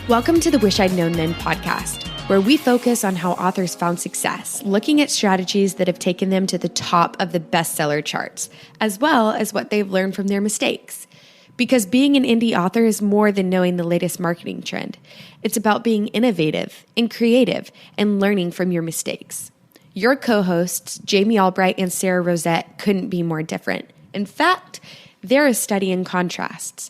Welcome to the Wish I'd Known Then podcast, where we focus on how authors found success, looking at strategies that have taken them to the top of the bestseller charts, as well as what they've learned from their mistakes. Because being an indie author is more than knowing the latest marketing trend. It's about being innovative and creative and learning from your mistakes. Your co-hosts, Jamie Albright and Sara Rosette, couldn't be more different. In fact, they're a study in contrasts.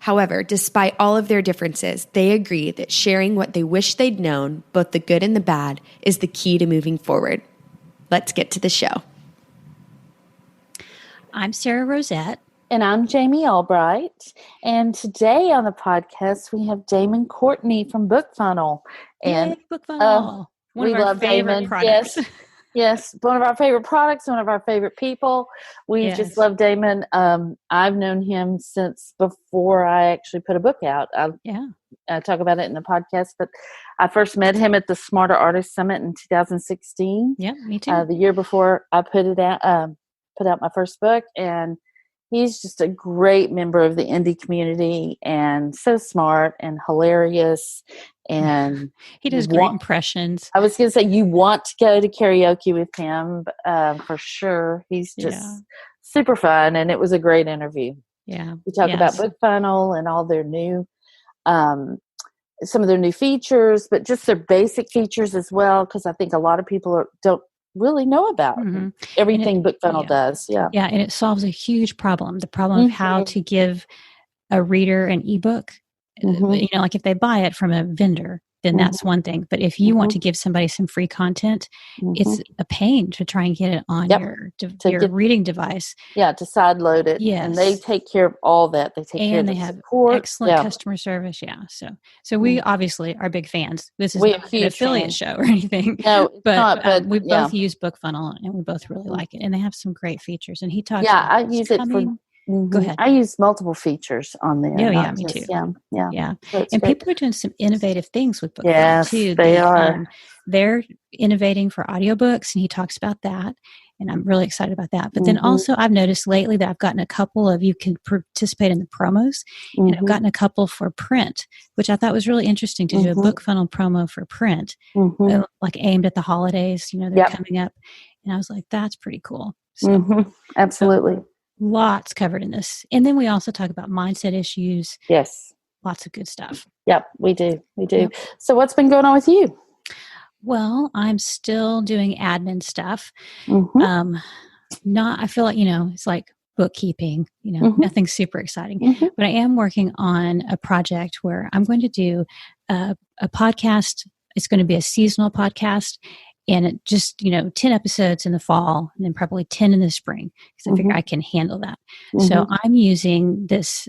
However, despite all of their differences, they agree that sharing what they wish they'd known, both the good and the bad, is the key to moving forward. Let's get to the show. I'm Sara Rosette. And I'm Jamie Albright. And today on the podcast, we have Damon Courtney from BookFunnel. And Yay, BookFunnel. We love Damon. Products. Yes, one of our favorite products, one of our favorite people. We just love Damon. I've known him since before I actually put a book out. I talk about it in the podcast, but I first met him at the Smarter Artist Summit in 2016. Yeah, me too. The year before I put out my first book, and he's just a great member of the indie community and so smart and hilarious. And he does great impressions. I was going to say, you want to go to karaoke with him for sure. He's just super fun. And it was a great interview. Yeah. We talk about BookFunnel and all their new, some of their new features, but just their basic features as well. Because I think a lot of people don't really know about everything BookFunnel does. Yeah. And it solves a huge problem. The problem of how to give a reader an ebook. Like if they buy it from a vendor, then that's one thing. But if you want to give somebody some free content, it's a pain to try and get it on your reading device. Yeah, to side load it. Yes. And they take care of all that. They take care of the support. Excellent customer service. Yeah. So we obviously are big fans. This is not an affiliate show or anything. No, it's not, but we both use BookFunnel and we both really like it. And they have some great features. And he talks about I use it for... Go ahead. I use multiple features on there. Yeah, me too. Yeah. So and people are doing some innovative things with BookFunnel too. Yes, they are. They're innovating for audiobooks, and he talks about that. And I'm really excited about that. But then also I've noticed lately that I've gotten a couple of, you can participate in the promos, and I've gotten a couple for print, which I thought was really interesting to do a BookFunnel promo for print, like aimed at the holidays, they're coming up. And I was like, that's pretty cool. So, absolutely. Lots covered in this. And then we also talk about mindset issues. Yes. Lots of good stuff. Yep, we do. Yep. So what's been going on with you? Well, I'm still doing admin stuff. I feel like, it's like bookkeeping, nothing super exciting. But I am working on a project where I'm going to do a podcast. It's going to be a seasonal podcast. And it just, 10 episodes in the fall and then probably 10 in the spring because I figure I can handle that. So I'm using this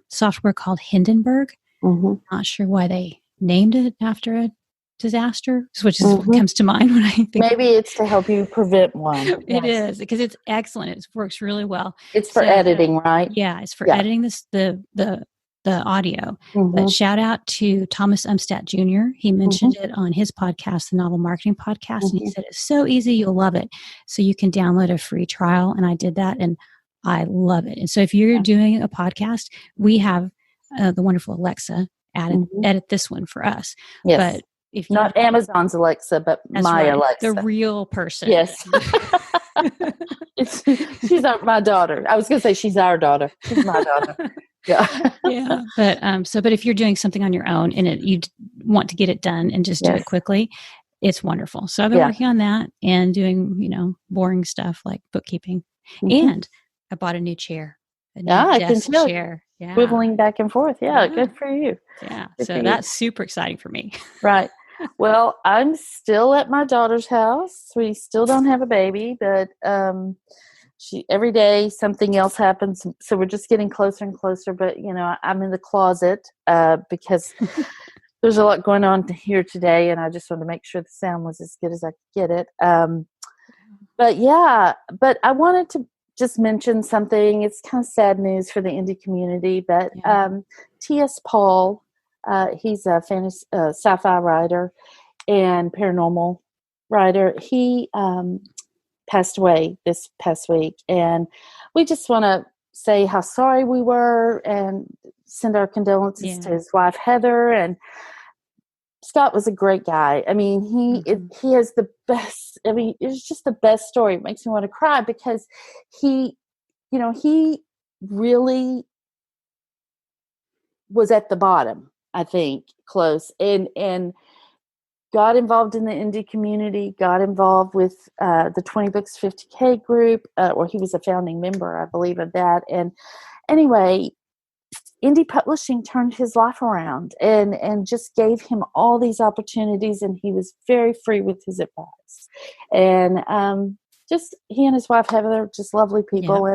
software called Hindenburg. Not sure why they named it after a disaster, which is what comes to mind when I think. Maybe it's to help you prevent one. It is because it's excellent. It works really well. It's for editing, right? Yeah, it's for editing the audio. But shout out to Thomas Umstattd Jr. He mentioned it on his podcast, the Novel Marketing Podcast, and he said it's so easy, you'll love it. So you can download a free trial, and I did that, and I love it. And so if you're doing a podcast, we have the wonderful Alexa edit this one for us. Yes. But if you not Amazon's Alexa, but my Alexa, the real person. Yes. She's my daughter. I was going to say she's our daughter. She's my daughter. Yeah. But if you're doing something on your own and you want to get it done and just do it quickly, it's wonderful. So I've been working on that and doing, boring stuff like bookkeeping. And I bought a new chair. I can tell. Chair. Yeah. Swiveling back and forth. Yeah. Good for you. Yeah. So that's super exciting for me. Right. Well, I'm still at my daughter's house. We still don't have a baby, but every day something else happens. So we're just getting closer and closer. But, I'm in the closet because there's a lot going on here today. And I just wanted to make sure the sound was as good as I could get it. But I wanted to just mention something. It's kind of sad news for the indie community. But T.S. Paul, he's a fantasy, sci-fi writer and paranormal writer. He passed away this past week, and we just want to say how sorry we were and send our condolences to his wife, Heather. And Scott was a great guy. I mean, he has the best, I mean, it's just the best story. It makes me want to cry because he really was at the bottom, I think, close, and got involved in the indie community, got involved with the 20 Books 50K group, or he was a founding member, I believe, of that. And anyway, indie publishing turned his life around and just gave him all these opportunities, and he was very free with his advice. And just he and his wife Heather, just lovely people,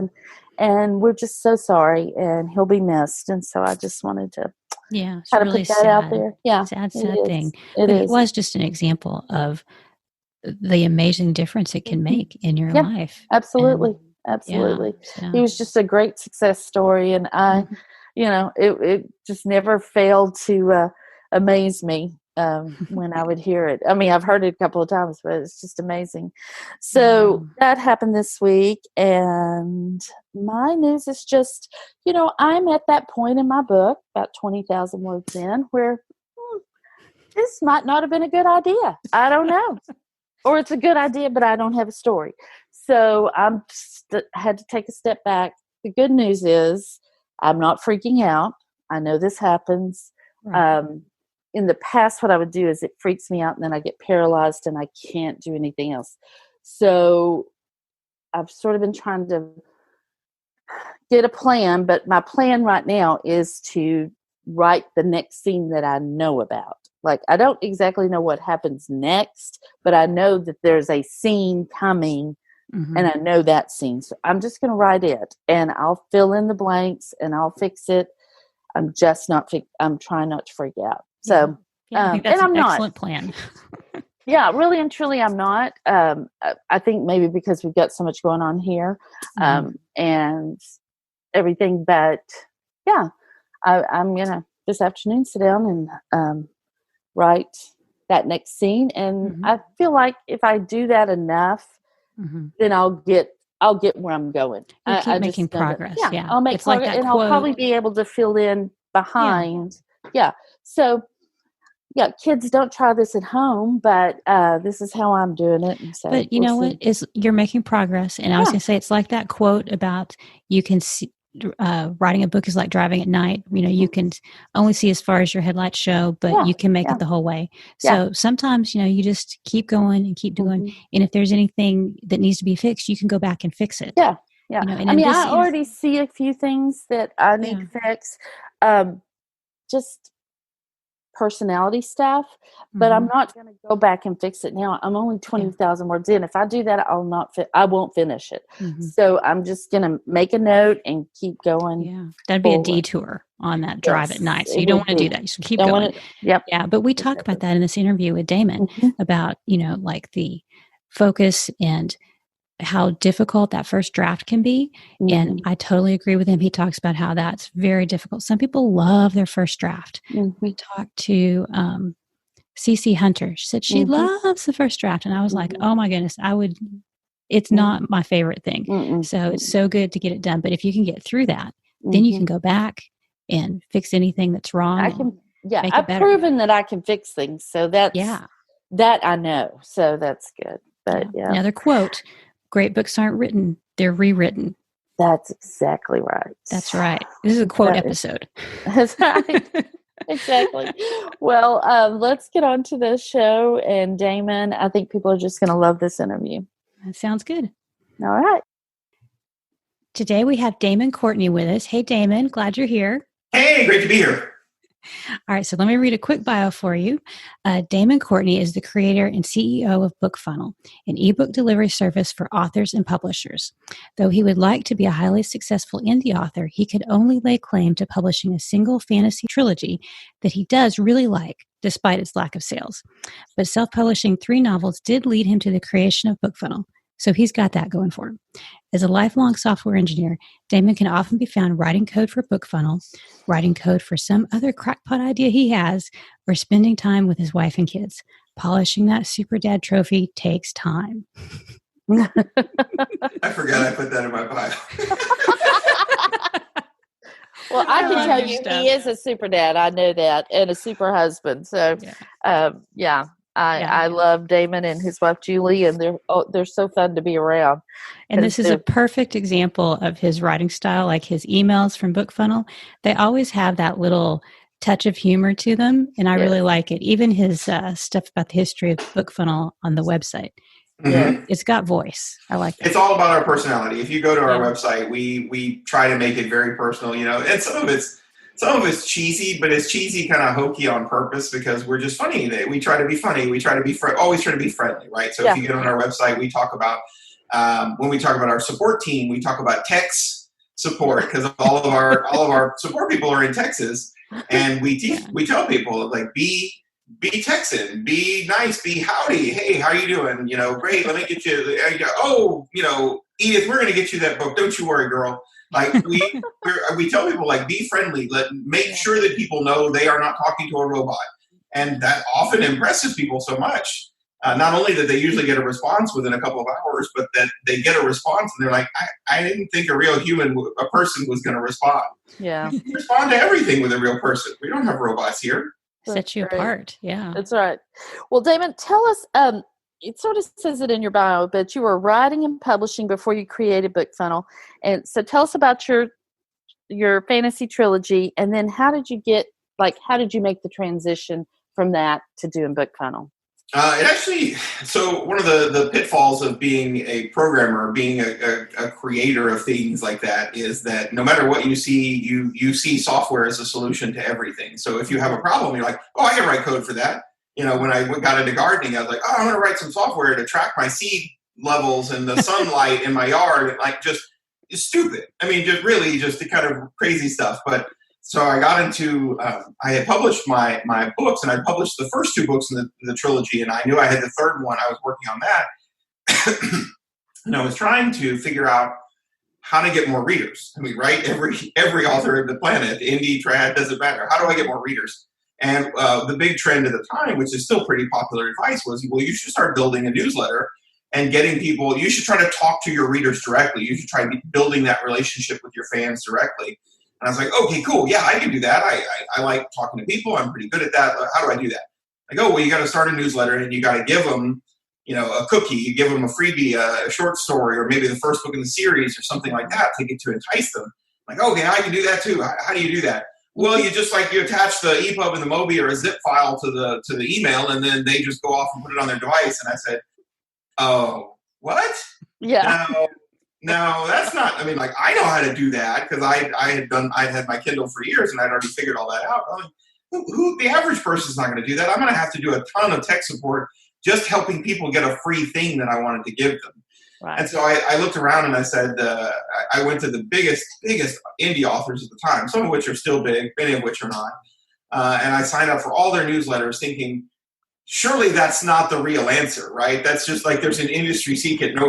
and we're just so sorry, and he'll be missed. And so I just wanted to it's kind really of put that sad. out there. Yeah, sad thing. It is. It was just an example of the amazing difference it can make in your life. Absolutely. And, absolutely. So. He was just a great success story, and I, it just never failed to amaze me when I would hear it. I mean, I've heard it a couple of times, but it's just amazing. So that happened this week, and my news is just, I'm at that point in my book, about 20,000 words in, where this might not have been a good idea. I don't know. Or it's a good idea, but I don't have a story. So I'm had to take a step back. The good news is I'm not freaking out. I know this happens. Right. In the past, what I would do is it freaks me out, and then I get paralyzed and I can't do anything else. So I've sort of been trying to get a plan, but my plan right now is to write the next scene that I know about. Like, I don't exactly know what happens next, but I know that there's a scene coming, and I know that scene. So I'm just going to write it, and I'll fill in the blanks, and I'll fix it. I'm just not, I'm trying not to freak out. So, I think that's an excellent plan. Yeah, really and truly, I'm not. I think maybe because we've got so much going on here and everything. But yeah, I'm going to this afternoon sit down and write that next scene. And I feel like if I do that enough, then I'll get where I'm going. You'll keep making progress. Yeah, I'll make it's progress, like that and quote. I'll probably be able to fill in behind. Yeah. So, yeah, kids, don't try this at home, but this is how I'm doing it. And so, but you know what? You're making progress. And I was going to say, it's like that quote about you can see, writing a book is like driving at night. You can only see as far as your headlights show, but you can make it the whole way. So sometimes, you just keep going and keep doing. And if there's anything that needs to be fixed, you can go back and fix it. Yeah. Yeah. I already see a few things that I need to fix. Just personality stuff, but I'm not going to go back and fix it now. I'm only 20,000 words in. If I do that, I won't finish it. So I'm just going to make a note and keep going. Yeah. That'd be a detour on that drive at night. So you don't want to do that. You should keep going. Yeah. But we talk about that in this interview with Damon about, like the focus and how difficult that first draft can be. And I totally agree with him. He talks about how that's very difficult. Some people love their first draft. We talked to CC Hunter. She said she loves the first draft. And I was like, oh my goodness, it's not my favorite thing. So it's so good to get it done. But if you can get through that, then you can go back and fix anything that's wrong. I've proven that I can fix things. So that I know. So that's good. But Another quote. Great books aren't written, they're rewritten. That's exactly right. That's right. This is a quote episode. That's right. Exactly. Well, let's get on to the show. And Damon, I think people are just going to love this interview. That sounds good. All right. Today we have Damon Courtney with us. Hey, Damon, glad you're here. Hey, great to be here. All right, so let me read a quick bio for you. Damon Courtney is the creator and CEO of BookFunnel, an ebook delivery service for authors and publishers. Though he would like to be a highly successful indie author, he could only lay claim to publishing a single fantasy trilogy that he does really like, despite its lack of sales. But self-publishing 3 novels did lead him to the creation of BookFunnel, so he's got that going for him. As a lifelong software engineer, Damon can often be found writing code for BookFunnel, writing code for some other crackpot idea he has, or spending time with his wife and kids. Polishing that super dad trophy takes time. I forgot I put that in my bio. Well, I can tell you, he is a super dad. I know that, and a super husband. So, I love Damon and his wife Julie, and they're so fun to be around. And this is a perfect example of his writing style, like his emails from BookFunnel. They always have that little touch of humor to them, and I really like it. Even his stuff about the history of BookFunnel on the website. Mm-hmm. It's got voice. I like that. It's all about our personality. If you go to our website, we try to make it very personal, and some of it's cheesy, but it's cheesy kind of hokey on purpose because we're just funny. We try to be funny. We try to be always try to be friendly, right? So if you get on our website, we talk about when we talk about our support team, we talk about Tex support because all of our support people are in Texas, and we tell people like be Texan, be nice, be howdy. Hey, how you doing? Great. Let me get you. Edith, we're going to get you that book. Don't you worry, girl. Like we tell people like be friendly. Make sure that people know they are not talking to a robot, and that often impresses people so much. Not only that they usually get a response within a couple of hours, but that they get a response and they're like, I didn't think a real human, a person was going to respond. Yeah, we respond to everything with a real person. We don't have robots here. Sets you apart. Yeah. That's right. Well, Damon, tell us, it sort of says it in your bio, but you were writing and publishing before you created BookFunnel. And so tell us about your fantasy trilogy, and then how did you make the transition from that to doing BookFunnel? So one of the pitfalls of being a programmer, being a creator of things like that, is that no matter what you see, you see software as a solution to everything. So if you have a problem, you're like, oh, I can write code for that. When I got into gardening, I was like, oh, I'm going to write some software to track my seed levels and the sunlight in my yard. Like it's stupid. I mean, just the kind of crazy stuff. But so I got into, I had published my books, and I published the first two books in the trilogy, and I knew I had the third one. I was working on that. And I was trying to figure out how to get more readers. I mean, right? Every author of the planet, indie, trad, doesn't matter. How do I get more readers? And the big trend at the time, which is still pretty popular advice, was, well, you should start building a newsletter and getting people, you should try to talk to your readers directly. You should try building that relationship with your fans directly. And I was like, okay, cool. Yeah, I can do that. I like talking to people. I'm pretty good at that. How do I do that? I go, well, you got to start a newsletter, and you got to give them, a cookie. You give them a freebie, a short story, or maybe the first book in the series or something like that to entice them. Like, okay, I can do that too. How do you do that? Well, you attach the EPUB and the Mobi or a zip file to the email, and then they just go off and put it on their device. And I said, oh, what? Yeah. No, that's not. I mean, like, I know how to do that because I had my Kindle for years, and I'd already figured all that out. I mean, the average person's not going to do that. I'm going to have to do a ton of tech support just helping people get a free thing that I wanted to give them. Right. And so I looked around and I said, I went to the biggest indie authors at the time, some of which are still big, many of which are not. And I signed up for all their newsletters thinking, surely that's not the real answer, right? That's just like there's an industry secret no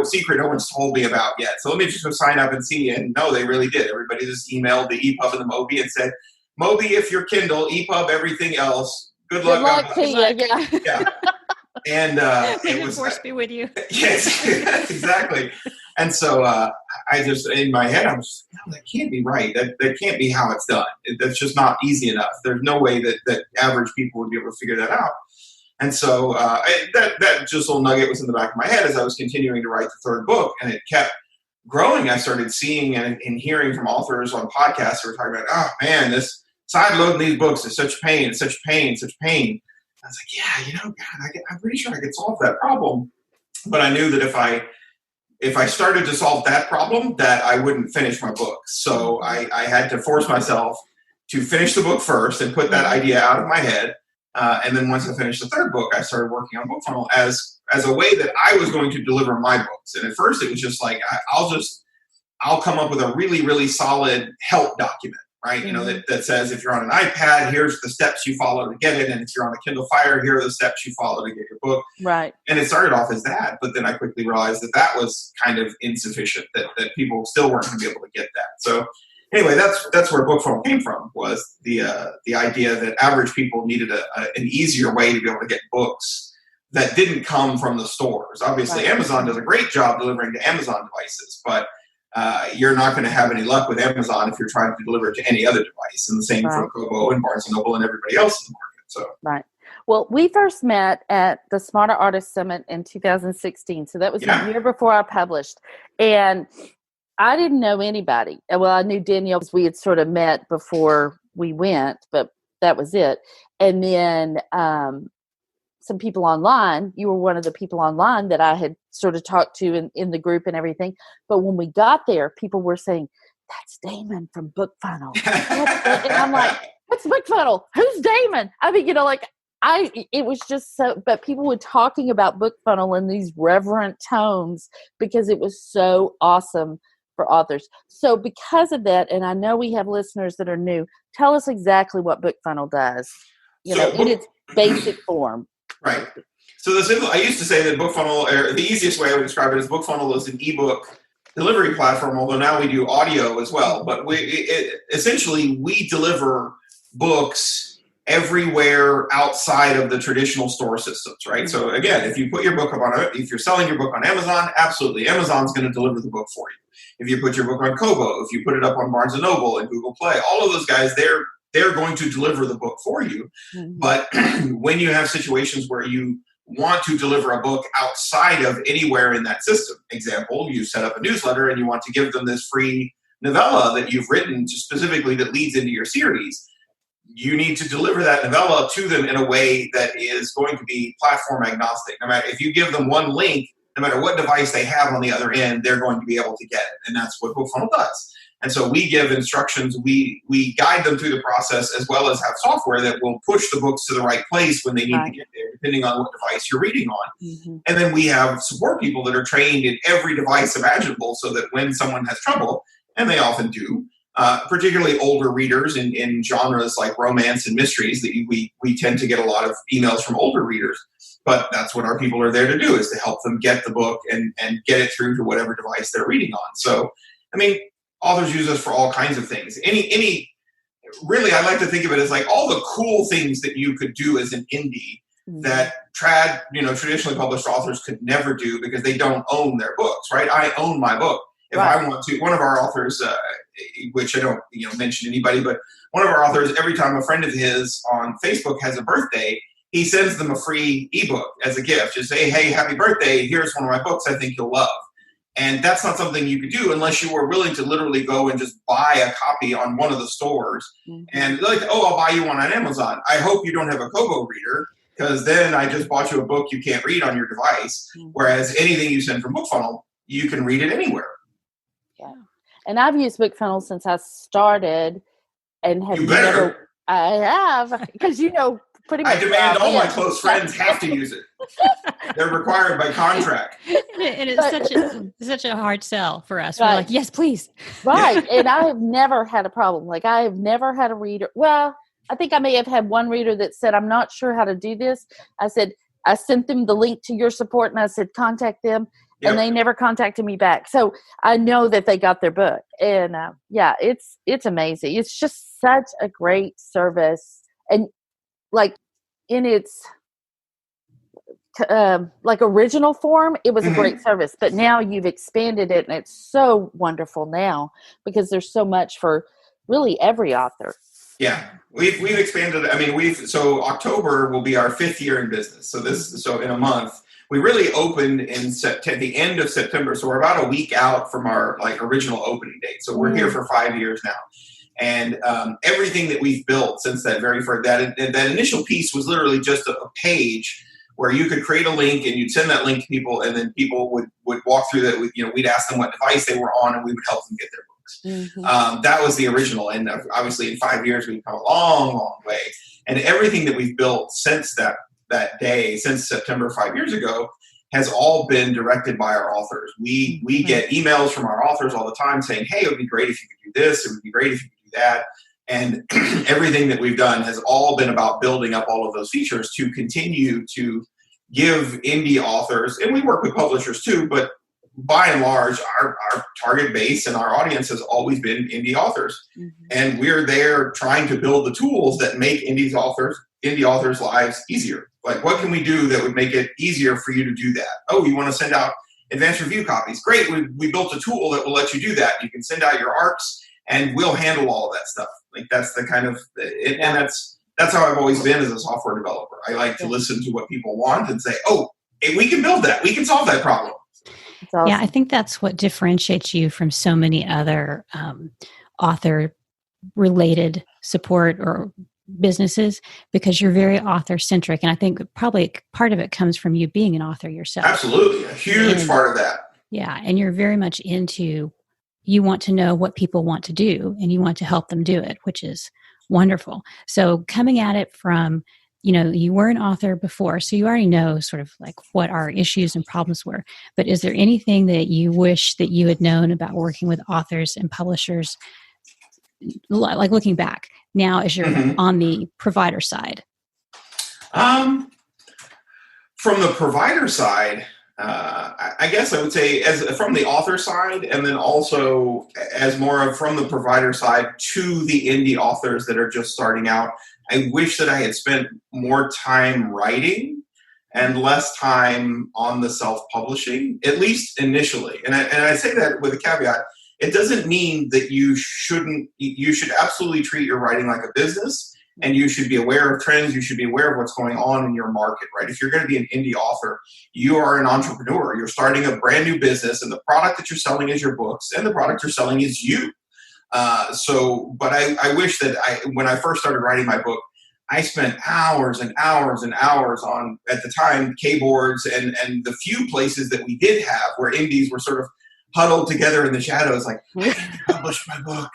one's told me about yet. So let me just go sign up and see. And no, they really did. Everybody just emailed the EPUB and the Mobi and said, Mobi, if your Kindle, EPUB, everything else. Good luck. Good luck to you. Yeah. And it was force be with you. Yes, exactly. And so I just, in my head, I'm just, no, that can't be right. That can't be how it's done. That's just not easy enough. There's no way that average people would be able to figure that out. And so that just little nugget was in the back of my head as I was continuing to write the third book, and it kept growing. I started seeing and hearing from authors on podcasts who were talking about, oh man, this side loading these books is such pain, such pain, such pain. I was like, yeah, God, I'm pretty sure I could solve that problem. But I knew that if I started to solve that problem, that I wouldn't finish my book. So I had to force myself to finish the book first and put that idea out of my head. And then once I finished the third book, I started working on BookFunnel as a way that I was going to deliver my books. And at first it was just like, I'll come up with a really, really solid help document, right? Mm-hmm. That says, if you're on an iPad, here's the steps you follow to get it. And if you're on a Kindle Fire, here are the steps you follow to get your book. Right. And it started off as that, but then I quickly realized that was kind of insufficient, that people still weren't going to be able to get that. So anyway, that's where BookFunnel came from, was the idea that average people needed an easier way to be able to get books that didn't come from the stores. Obviously, right. Amazon does a great job delivering to Amazon devices, but you're not going to have any luck with Amazon if you're trying to deliver it to any other device. And the same for Kobo and Barnes & Noble and everybody else in the market. So right. Well, we first met at the Smarter Artist Summit in 2016. So that was a year before I published. And I didn't know anybody. Well, I knew Danielle because we had sort of met before we went, but that was it. And then some people online. You were one of the people online that I had sort of talked to in the group and everything. But when we got there, people were saying, "That's Damon from BookFunnel." And I'm like, "What's BookFunnel? Who's Damon?" I mean, it was just so, but people were talking about BookFunnel in these reverent tones because it was so awesome for authors. So because of that, and I know we have listeners that are new, tell us exactly what BookFunnel does, in its basic form. Right. So I used to say that BookFunnel, or the easiest way I would describe it is BookFunnel is an ebook delivery platform, although now we do audio as well. But essentially we deliver books everywhere outside of the traditional store systems, right? Mm-hmm. So again, if you put your book up if you're selling your book on Amazon, absolutely, Amazon's going to deliver the book for you. If you put your book on Kobo, if you put it up on Barnes & Noble and Google Play, all of those guys, they're going to deliver the book for you. Mm-hmm. But when you have situations where you want to deliver a book outside of anywhere in that system, example, you set up a newsletter and you want to give them this free novella that you've written specifically that leads into your series, you need to deliver that novella to them in a way that is going to be platform agnostic. No matter if you give them one link, no matter what device they have on the other end, they're going to be able to get it. And that's what BookFunnel does. And so we give instructions, we guide them through the process, as well as have software that will push the books to the right place when they need to get there, depending on what device you're reading on. Mm-hmm. And then we have support people that are trained in every device imaginable so that when someone has trouble, and they often do, particularly older readers in genres like romance and mysteries, that we tend to get a lot of emails from older readers. But that's what our people are there to do, is to help them get the book and get it through to whatever device they're reading on. So, I mean, authors use us for all kinds of things. Really, I like to think of it as like all the cool things that you could do as an indie that traditionally published authors could never do because they don't own their books, right? I own my book. If I want to, one of our authors, which I don't mention anybody, but one of our authors, every time a friend of his on Facebook has a birthday, he sends them a free ebook as a gift. Just say, "Hey, happy birthday, here's one of my books I think you'll love." And that's not something you could do unless you were willing to literally go and just buy a copy on one of the stores. Mm-hmm. And like, "Oh, I'll buy you one on Amazon. I hope you don't have a Kobo reader, because then I just bought you a book you can't read on your device." Mm-hmm. Whereas anything you send from BookFunnel, you can read it anywhere. Yeah. And I've used BookFunnel since I started and have never. I have, because pretty much. I demand all my close friends have to use it. They're required by contract. And it's such a hard sell for us. Right. We're like, "Yes, please." Right. And I have never had a problem. Like, I have never had a reader. Well, I think I may have had one reader that said, "I'm not sure how to do this." I sent them the link to your support and I said, "Contact them." Yep. And they never contacted me back. So I know that they got their book. And it's amazing. It's just such a great service. And like in its original form, it was a great service. But now you've expanded it, and it's so wonderful now because there's so much for really every author. Yeah, we've expanded. I mean, so October will be our 5th year in business. So in a month. We really opened in the end of September, so we're about a week out from our original opening date. So we're here for 5 years now, and everything that we've built since that very first that initial piece was literally just a page where you could create a link and you'd send that link to people, and then people would walk through that. We'd ask them what device they were on, and we would help them get their books. Mm-hmm. That was the original, and obviously in 5 years we've come a long, long way, and everything that we've built since that day, since September 5 years ago, has all been directed by our authors. We get emails from our authors all the time saying, "Hey, it would be great if you could do this. It would be great if you could do that." And everything that we've done has all been about building up all of those features to continue to give indie authors, and we work with publishers too, but by and large, our target base and our audience has always been indie authors. Mm-hmm. And we're there trying to build the tools that make indie authors' lives easier. Like, what can we do that would make it easier for you to do that? Oh, you want to send out advanced review copies. Great, we built a tool that will let you do that. You can send out your ARCs, and we'll handle all of that stuff. Like that's the kind of and that's how I've always been as a software developer. I like to listen to what people want and say, oh, hey, we can build that. We can solve that problem. Awesome. Yeah, I think that's what differentiates you from so many other author-related support or businesses, because you're very author-centric. And I think probably part of it comes from you being an author yourself. Absolutely. A huge part of that. Yeah, and you're very much into, you want to know what people want to do, and you want to help them do it, which is wonderful. So coming at it from, you were an author before, so you already know sort of like what our issues and problems were. But is there anything that you wish that you had known about working with authors and publishers, like looking back now as you're on the provider side? From the provider side, I guess I would say from the author side, and then also as more of from the provider side to the indie authors that are just starting out, I wish that I had spent more time writing and less time on the self-publishing, at least initially. And I say that with a caveat. It doesn't mean that you should absolutely treat your writing like a business, and you should be aware of trends. You should be aware of what's going on in your market, right? If you're going to be an indie author, you are an entrepreneur. You're starting a brand new business, and the product that you're selling is your books, and the product you're selling is you. But I wish that when I first started writing my book, I spent hours and hours and hours on, at the time, keyboards and the few places that we did have where indies were sort of huddled together in the shadows, like, I can publish my book.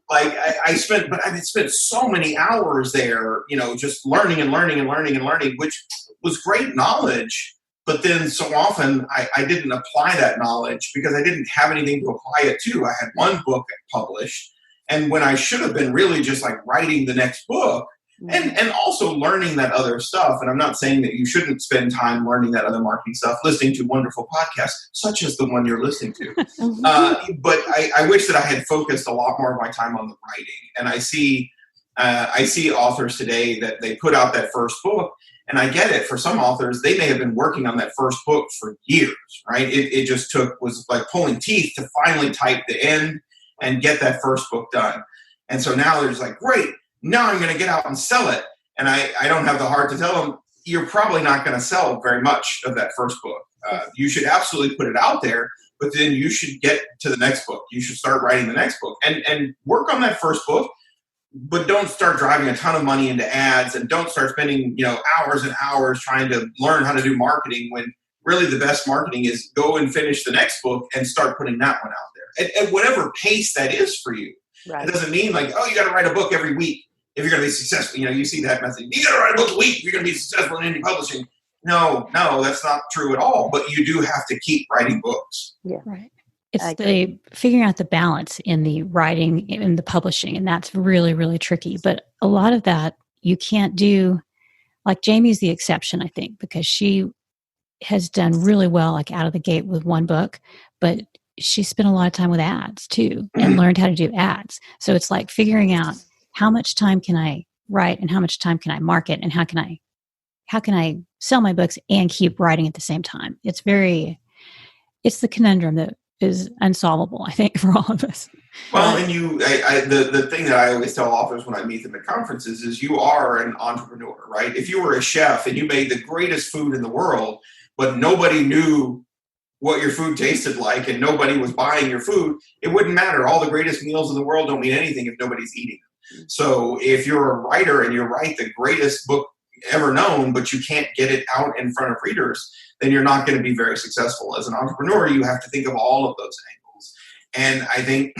I spent so many hours there, just learning and learning and learning and learning, which was great knowledge. But then so often I didn't apply that knowledge because I didn't have anything to apply it to. I had one book published, and when I should have been really just like writing the next book, and also learning that other stuff. And I'm not saying that you shouldn't spend time learning that other marketing stuff, listening to wonderful podcasts, such as the one you're listening to. But I wish that I had focused a lot more of my time on the writing. And I see authors today that they put out that first book, and I get it. For some authors, they may have been working on that first book for years, right? It just was like pulling teeth to finally type the end and get that first book done. And so now they're just like, great, now I'm going to get out and sell it. And I don't have the heart to tell them, you're probably not going to sell very much of that first book. You should absolutely put it out there, but then you should get to the next book. You should start writing the next book and work on that first book, but don't start driving a ton of money into ads, and don't start spending, hours and hours trying to learn how to do marketing, when really the best marketing is go and finish the next book and start putting that one out there at whatever pace that is for you. Right. It doesn't mean like, oh, you got to write a book every week if you're going to be successful. You see that message. You got to write a book a week if you're going to be successful in indie publishing. No, that's not true at all. But you do have to keep writing books. Yeah, right. It's the figuring out the balance in the writing and the publishing, and that's really, really tricky. But a lot of that you can't do. Like Jamie's the exception, I think, because she has done really well, like out of the gate with one book, but she spent a lot of time with ads too, and learned how to do ads. So it's like figuring out how much time can I write and how much time can I market, and how can I sell my books and keep writing at the same time. It's the conundrum that is unsolvable, I think, for all of us. Well, and the thing that I always tell authors when I meet them at conferences is you are an entrepreneur, right? If you were a chef and you made the greatest food in the world, but nobody knew what your food tasted like and nobody was buying your food, it wouldn't matter. All the greatest meals in the world don't mean anything if nobody's eating them. So if you're a writer and you write the greatest book ever known, but you can't get it out in front of readers, then you're not going to be very successful. As an entrepreneur, you have to think of all of those angles. And I think,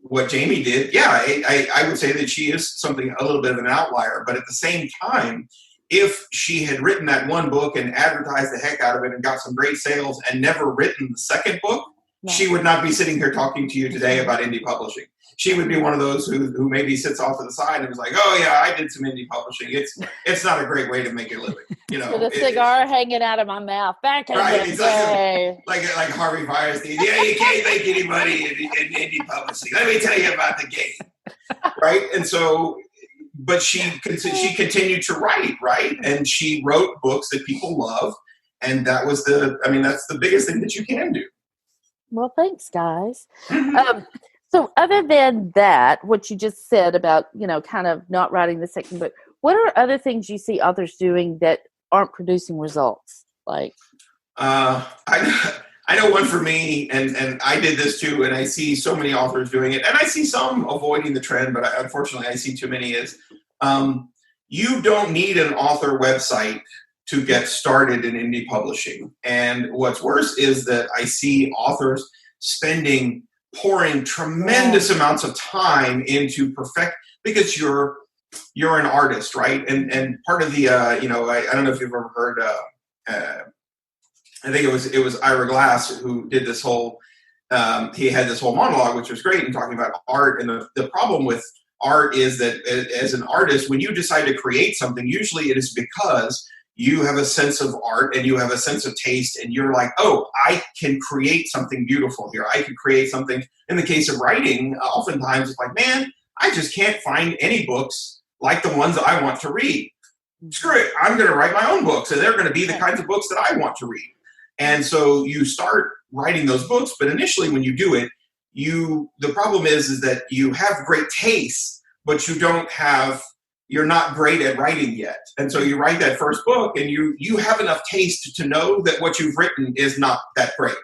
what Jami did, I would say that she is a little bit of an outlier. But at the same time, if she had written that one book and advertised the heck out of it and got some great sales and never written the second book, she would not be sitting here talking to you today about indie publishing. She would be one of those who maybe sits off to the side and was like, oh yeah, I did some indie publishing. It's not a great way to make a living. With a cigar hanging out of my mouth. Back in the day. Like Harvey Firestein. Yeah, you can't make any money in indie publishing. Let me tell you about the game. Right? And so, but she continued to write, right? And she wrote books that people love. And that's the biggest thing that you can do. Well, thanks, guys. So other than that, what you just said about, kind of not writing the second book, what are other things you see authors doing that aren't producing results? Like, I know one for me, and I did this too, and I see so many authors doing it, and I see some avoiding the trend, but unfortunately I see too many, is you don't need an author website to get started in indie publishing. And what's worse is that I see authors pouring tremendous amounts of time into because you're an artist, right? And part of the I don't know if you've ever heard I think it was Ira Glass who did this whole he had this whole monologue, which was great, and talking about art. And the problem with art is that as an artist, when you decide to create something, usually it is because you have a sense of art and you have a sense of taste, and you're like, oh, I can create something beautiful here. I can create something. In the case of writing, oftentimes it's like, man, I just can't find any books like the ones that I want to read. Screw it. I'm going to write my own books, and they're going to be the kinds of books that I want to read. And so you start writing those books, but initially when you do it, the problem is that you have great taste, but you're not great at writing yet. And so you write that first book, and you have enough taste to know that what you've written is not that great.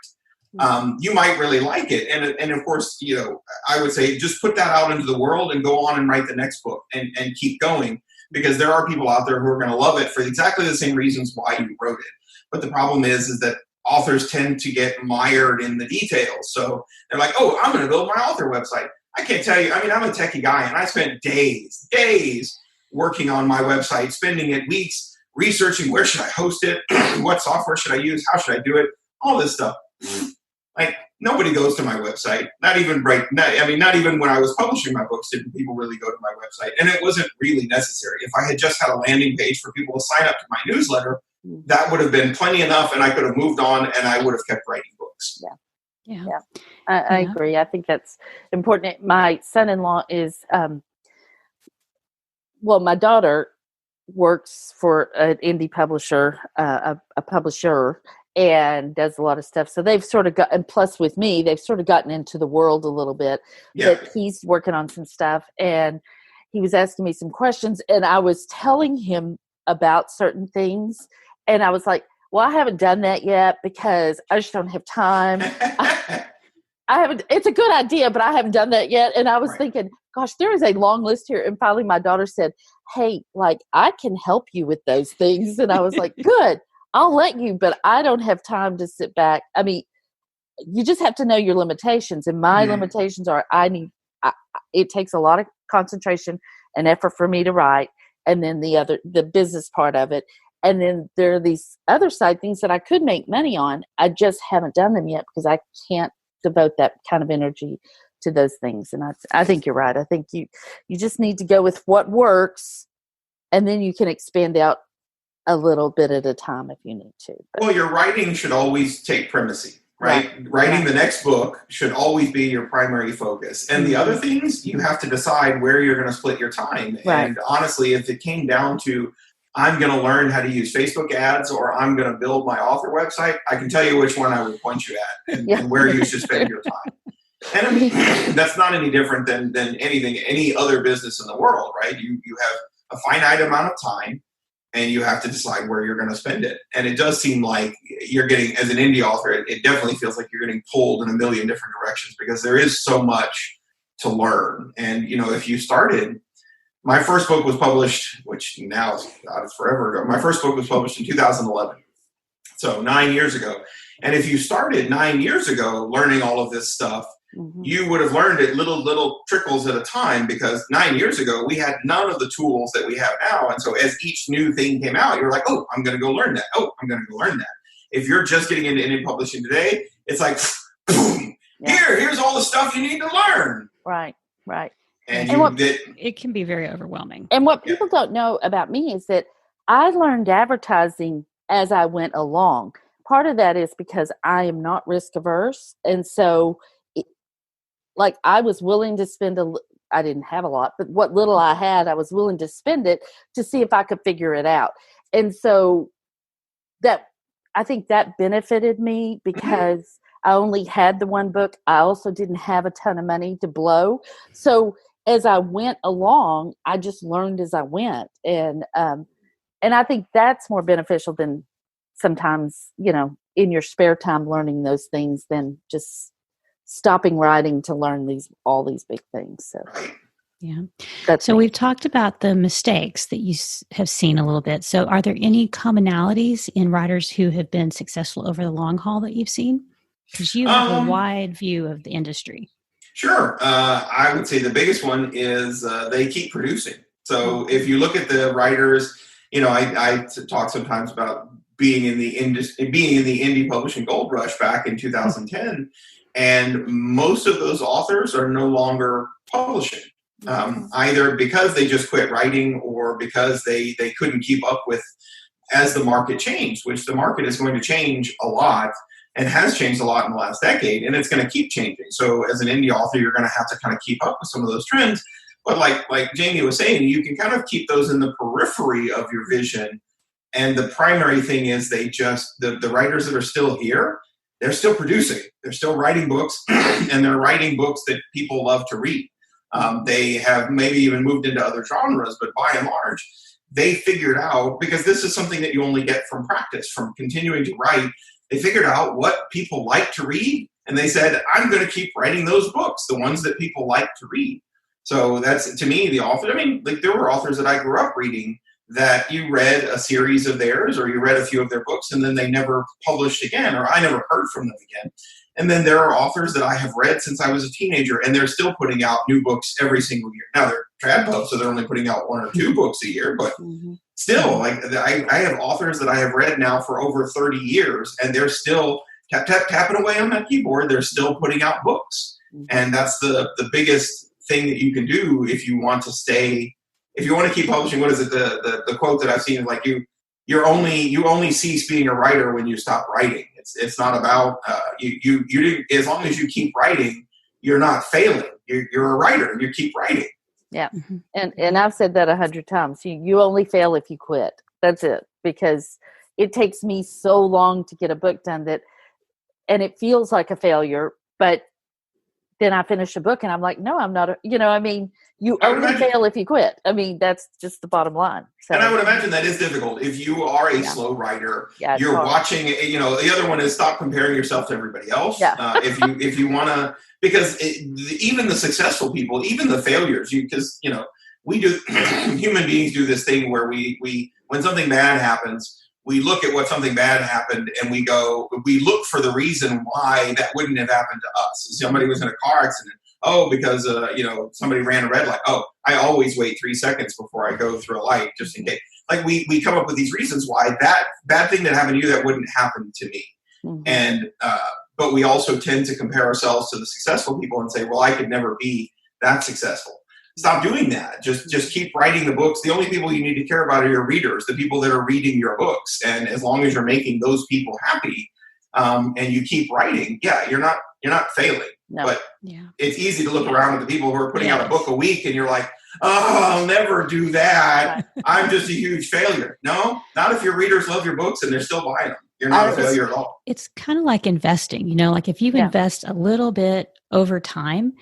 You might really like it. And of course, I would say just put that out into the world and go on and write the next book and keep going, because there are people out there who are going to love it for exactly the same reasons why you wrote it. But the problem is that authors tend to get mired in the details. So they're like, oh, I'm going to build my author website. I can't tell you. I mean, I'm a techie guy, and I spent days working on my website, spending it weeks researching where should I host it, what software should I use, how should I do it, all this stuff. Like, nobody goes to my website. Not even when I was publishing my books, didn't people really go to my website. And it wasn't really necessary. If I had just had a landing page for people to sign up to my newsletter, that would have been plenty enough, and I could have moved on, and I would have kept writing books. Yeah. I agree. I think that's important. My son-in-law is, my daughter works for an indie publisher, a publisher, and does a lot of stuff. So they've sort of and plus with me, they've sort of gotten into the world a little bit. Yeah. But he's working on some stuff, and he was asking me some questions, and I was telling him about certain things. And I was like, well, I haven't done that yet because I just don't have time. I haven't. It's a good idea, but I haven't done that yet. And I was thinking, gosh, there is a long list here. And finally my daughter said, hey, I can help you with those things. And I was like, good, I'll let you, but I don't have time to sit back. I mean, you just have to know your limitations. And my limitations are it takes a lot of concentration and effort for me to write. And then the business part of it. And then there are these other side things that I could make money on. I just haven't done them yet because I can't devote that kind of energy to those things. And I think you're right. I think you just need to go with what works, and then you can expand out a little bit at a time if you need to. But, well, your writing should always take primacy, right? Writing the next book should always be your primary focus. And the other things, you have to decide where you're going to split your time. Right. And honestly, if it came down to, I'm going to learn how to use Facebook ads, or I'm going to build my author website, I can tell you which one I would point you at and where you should spend your time. And I mean, that's not any different than any other business in the world, right? You have a finite amount of time, and you have to decide where you're going to spend it. And it does seem like you're getting, as an indie author, it definitely feels like you're getting pulled in a million different directions, because there is so much to learn. And, if you started, my first book was published, which now it's forever ago. My first book was published in 2011. So 9 years ago. And if you started 9 years ago learning all of this stuff, you would have learned it little trickles at a time, because 9 years ago, we had none of the tools that we have now. And so as each new thing came out, you're like, oh, I'm going to go learn that. Oh, I'm going to go learn that. If you're just getting into indie publishing today, it's like, boom, here's all the stuff you need to learn. Right. And it can be very overwhelming. And what people don't know about me is that I learned advertising as I went along. Part of that is because I am not risk averse. And so I was willing to spend I didn't have a lot, but what little I had, I was willing to spend it to see if I could figure it out. And so that I think that benefited me because I only had the one book. I also didn't have a ton of money to blow. So as I went along, I just learned as I went. And I think that's more beneficial than sometimes, in your spare time learning those things than just stopping writing to learn all these big things. So yeah. That's so we've talked about the mistakes that you have seen a little bit. So are there any commonalities in writers who have been successful over the long haul that you've seen? Because you have a wide view of the industry. Sure. I would say the biggest one is they keep producing. So if you look at the writers, I talk sometimes about being in the indie publishing gold rush back in 2010, and most of those authors are no longer publishing, either because they just quit writing or because they couldn't keep up with as the market changed, which the market is going to change a lot. And has changed a lot in the last decade, and it's going to keep changing. So as an indie author, you're going to have to kind of keep up with some of those trends. But like Jami was saying, you can kind of keep those in the periphery of your vision. And the primary thing is the writers that are still here, they're still producing. They're still writing books, and they're writing books that people love to read. They have maybe even moved into other genres, but by and large, they figured out, because this is something that you only get from practice, from continuing to write. They figured out what people like to read, and they said, I'm going to keep writing those books, the ones that people like to read. So that's, to me, the author. I mean, like, there were authors that I grew up reading that you read a series of theirs, or you read a few of their books, and then they never published again, or I never heard from them again. And then there are authors that I have read since I was a teenager, and they're still putting out new books every single year. Now, they're trad pubs, so they're only putting out 1 or 2 books a year, but still, like, I have authors that I have read now for over 30 years, and they're still tapping away on that keyboard. They're still putting out books. And that's the biggest thing that you can do if you want to keep publishing. What is it? The quote that I've seen is like, you only cease being a writer when you stop writing. It's not about you didn't, as long as you keep writing, you're not failing. You're a writer, and you keep writing. Yeah. And I've said that 100 times. You only fail if you quit. That's it. Because it takes me so long to get a book done and it feels like a failure, but then I finish a book and I'm like, no, I'm not. You only fail if you quit. I mean, that's just the bottom line. So, and I would imagine that is difficult. If you are a slow writer, you're watching, the other one is stop comparing yourself to everybody else. Yeah. If you want to, because even the successful people, even the failures, we do, human beings do this thing where we when something bad happens, we look at what something bad happened and we look for the reason why that wouldn't have happened to us. Somebody was in a car accident. Oh, because, somebody ran a red light. Oh, I always wait 3 seconds before I go through a light just in case. Like, we come up with these reasons why that bad thing that happened to you, that wouldn't happen to me. And, but we also tend to compare ourselves to the successful people and say, well, I could never be that successful. Stop doing that. Just keep writing the books. The only people you need to care about are your readers, the people that are reading your books. And as long as you're making those people happy, and you keep writing, you're not failing. No. But it's easy to look around at the people who are putting out a book a week, and you're like, oh, I'll never do that. I'm just a huge failure. No, not if your readers love your books and they're still buying them. You're not a failure at all. It's kind of like investing, like if you invest a little bit over time,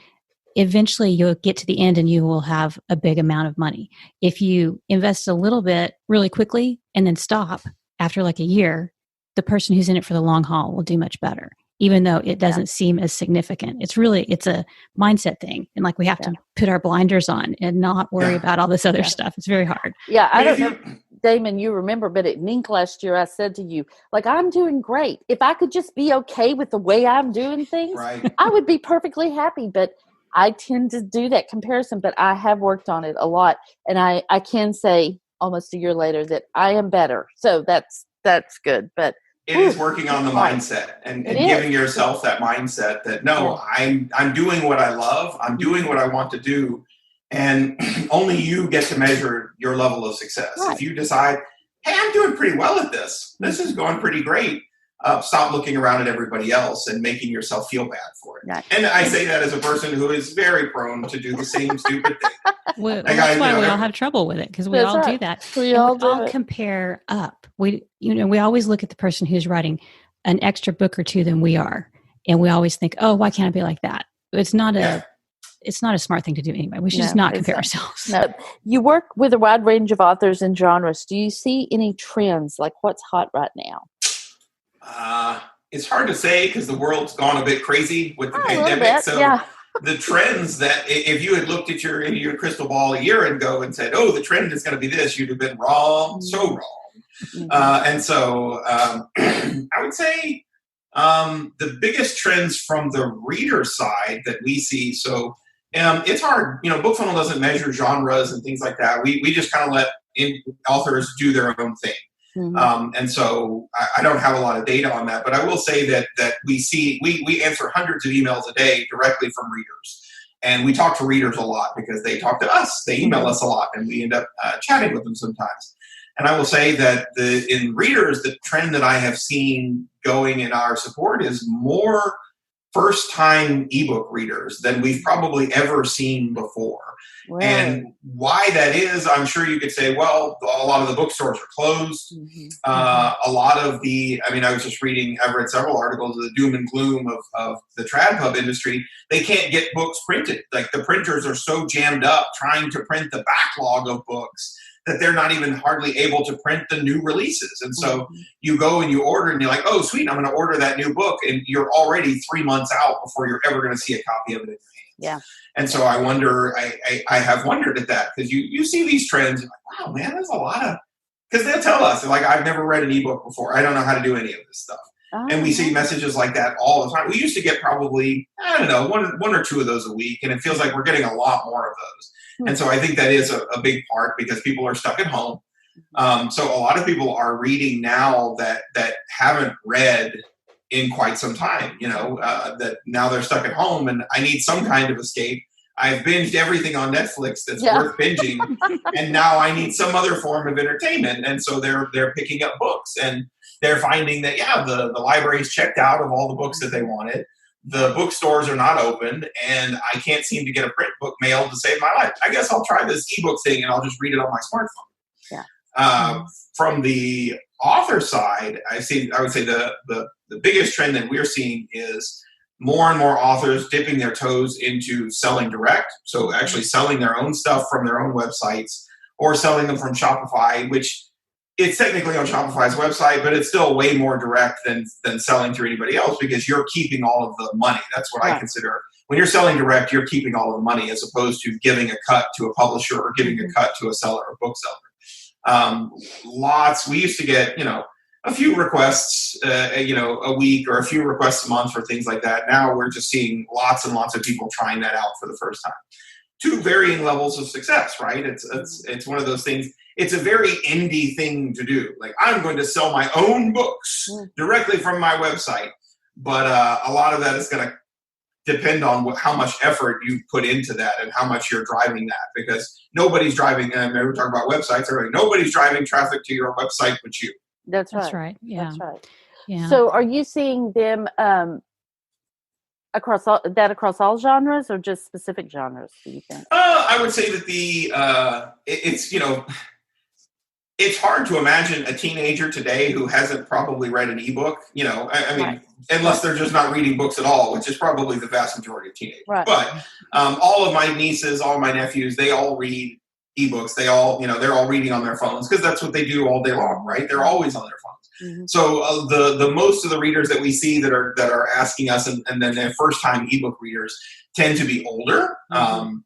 eventually you'll get to the end and you will have a big amount of money. If you invest a little bit really quickly and then stop after like a year, the person who's in it for the long haul will do much better, even though it doesn't seem as significant. It's a mindset thing. And like, we have to put our blinders on and not worry about all this other stuff. It's very hard. Yeah. I don't know, Damon, you remember, but at NINC last year, I said to you, like, I'm doing great. If I could just be okay with the way I'm doing things, I would be perfectly happy. But I tend to do that comparison, but I have worked on it a lot. And I can say almost a year later that I am better. So that's good. But it is working on the mindset and giving yourself that mindset that, no, I'm doing what I love. I'm doing what I want to do. And only you get to measure your level of success. Right. If you decide, hey, I'm doing pretty well at this. This is going pretty great. stop looking around at everybody else and making yourself feel bad for it. Right. And I say that as a person who is very prone to do the same stupid thing. Well, that's why we all have trouble with it, because we all do that. We all compare up. We always look at the person who's writing an extra book or two than we are, and we always think, oh, why can't I be like that? It's not a smart thing to do anyway. We should just not compare ourselves. No. You work with a wide range of authors and genres. Do you see any trends, like what's hot right now? It's hard to say because the world's gone a bit crazy with the pandemic. The trends that if you had looked at your crystal ball a year ago and said, oh, the trend is going to be this, you'd have been wrong, so wrong. And so I would say the biggest trends from the reader side that we see. So it's hard. BookFunnel doesn't measure genres and things like that. We just kind of let authors do their own thing. And so I don't have a lot of data on that, but I will say that we answer hundreds of emails a day directly from readers, and we talk to readers a lot because they talk to us, they email us a lot, and we end up chatting with them sometimes. And I will say that in readers, the trend that I have seen going in our support is more first-time ebook readers than we've probably ever seen before. Right. And why that is, I'm sure you could say, well, a lot of the bookstores are closed. A lot of I've read several articles of the doom and gloom of the trad pub industry. They can't get books printed. Like the printers are so jammed up trying to print the backlog of books that they're not even hardly able to print the new releases. And so you go and you order and you're like, oh, sweet, I'm going to order that new book. And you're already 3 months out before you're ever going to see a copy of it in your hands. Yeah. And so I wonder, I have wondered at that because you see these trends, you're like, wow, man, there's a lot of, because they'll tell us, like, I've never read an ebook before. I don't know how to do any of this stuff. And we see messages like that all the time. We used to get probably, I don't know, one or two of those a week. And it feels like we're getting a lot more of those. And so I think that is a big part because people are stuck at home. So a lot of people are reading now that haven't read in quite some time, that now they're stuck at home and I need some kind of escape. I've binged everything on Netflix that's worth binging, and now I need some other form of entertainment. And so they're picking up books, and they're finding that, the library's checked out of all the books that they wanted. The bookstores are not open, and I can't seem to get a print book mailed to save my life. I guess I'll try this ebook thing, and I'll just read it on my smartphone. Yeah. From the author side, I would say the biggest trend that we're seeing is more and more authors dipping their toes into selling direct. So actually selling their own stuff from their own websites or selling them from Shopify, which it's technically on Shopify's website, but it's still way more direct than selling through anybody else because you're keeping all of the money. That's what I consider. When you're selling direct, you're keeping all of the money as opposed to giving a cut to a publisher or giving a cut to a seller or bookseller. We used to get, a few requests, a week or a few requests a month for things like that. Now we're just seeing lots and lots of people trying that out for the first time. To varying levels of success, right? It's one of those things. It's a very indie thing to do. Like, I'm going to sell my own books directly from my website. But a lot of that is going to depend on how much effort you put into that and how much you're driving that. Because nobody's driving, and we're talking about websites already, nobody's driving traffic to your website but you. That's right. That's right. Yeah. That's right. Yeah. So are you seeing them across all genres or just specific genres, do you think? I would say that it's hard to imagine a teenager today who hasn't probably read an ebook, unless they're just not reading books at all, which is probably the vast majority of teenagers. Right. But all of my nieces, all of my nephews, they all read ebooks. They all, they're all reading on their phones because that's what they do all day long, right? They're always on their phones. Mm-hmm. So the most of the readers that we see that are asking us, and then their first time ebook readers tend to be older. Mm-hmm.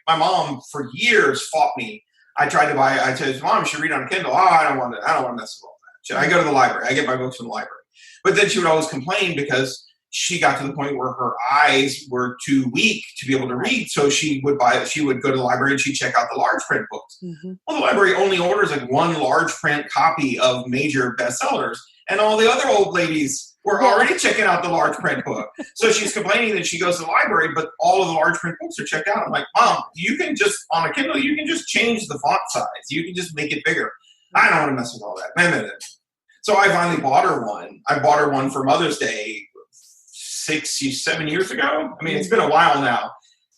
My mom for years fought me. I said, Mom, you should read on Kindle. Oh, I don't want to mess with all that. Should I go to the library? I get my books from the library. But then she would always complain because she got to the point where her eyes were too weak to be able to read. So she would go to the library and she'd check out the large print books. Mm-hmm. Well, the library only orders like one large print copy of major bestsellers. And all the other old ladies were already checking out the large print book. So she's complaining that she goes to the library, but all of the large print books are checked out. I'm like, Mom, you can just, on a Kindle, you can just change the font size. You can just make it bigger. I don't want to mess with all that. So I finally bought her one. I bought her one for Mother's Day 7 years ago. I mean, it's been a while now.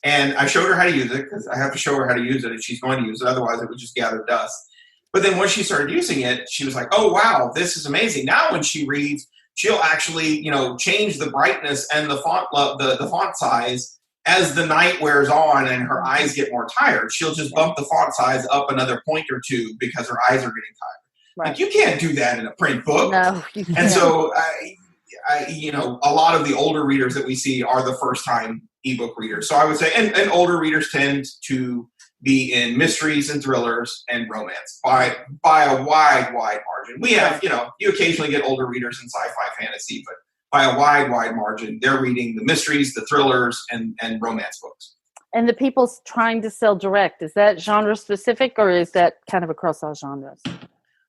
And I showed her how to use it because I have to show her how to use it if she's going to use it. Otherwise, it would just gather dust. But then once she started using it, she was like, oh, wow, this is amazing. Now when she reads, she'll actually, change the brightness and the font the font size as the night wears on and her eyes get more tired. She'll just bump the font size up another point or two because her eyes are getting tired. Right. Like, you can't do that in a print book. No, you can't. And so, a lot of the older readers that we see are the first-time ebook readers. So I would say, and older readers tend to be in mysteries and thrillers and romance by a wide margin. We have, you occasionally get older readers in sci-fi fantasy, but by a wide margin, they're reading the mysteries, the thrillers, and romance books. And the people trying to sell direct, is that genre specific or is that kind of across all genres?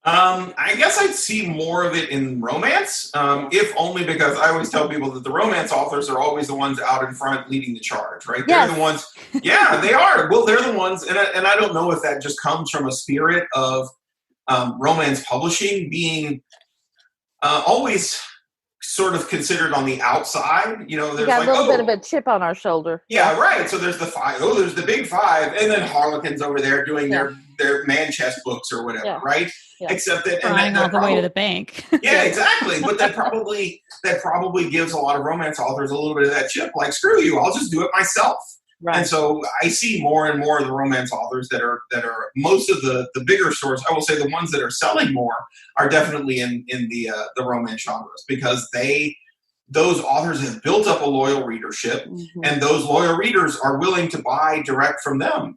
I guess I'd see more of it in romance, if only because I always tell people that the romance authors are always the ones out in front leading the charge, right? Yes. They're the ones, yeah, they are. Well, they're the ones, and I don't know if that just comes from a spirit of romance publishing being always sort of considered on the outside. There's we got a little bit of a chip on our shoulder. Yeah, right. So there's the five. Oh, there's the big five, and then Harlequin's over there doing their man chest books or whatever, right? Yeah. Except that crying all the way to the bank. Yeah, exactly. But that probably gives a lot of romance authors a little bit of that chip. Like, screw you, I'll just do it myself. Right. And so I see more and more of the romance authors that are most of the bigger stores. I will say the ones that are selling more are definitely in the romance genres because those authors have built up a loyal readership, and those loyal readers are willing to buy direct from them.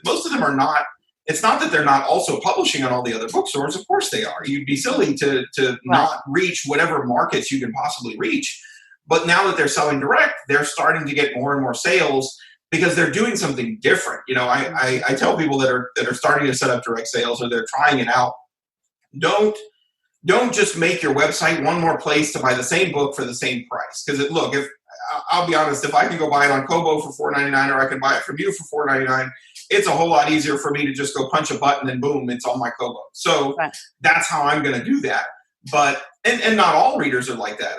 Most of them are not. It's not that they're not also publishing on all the other bookstores. Of course they are. You'd be silly to not reach whatever markets you can possibly reach. But now that they're selling direct, they're starting to get more and more sales because they're doing something different. I tell people that are starting to set up direct sales or they're trying it out, don't just make your website one more place to buy the same book for the same price. Because if I'll be honest, if I can go buy it on Kobo for $4.99 or I can buy it from you for $4.99, it's a whole lot easier for me to just go punch a button and boom, it's on my Kobo. So that's how I'm going to do that. But and not all readers are like that.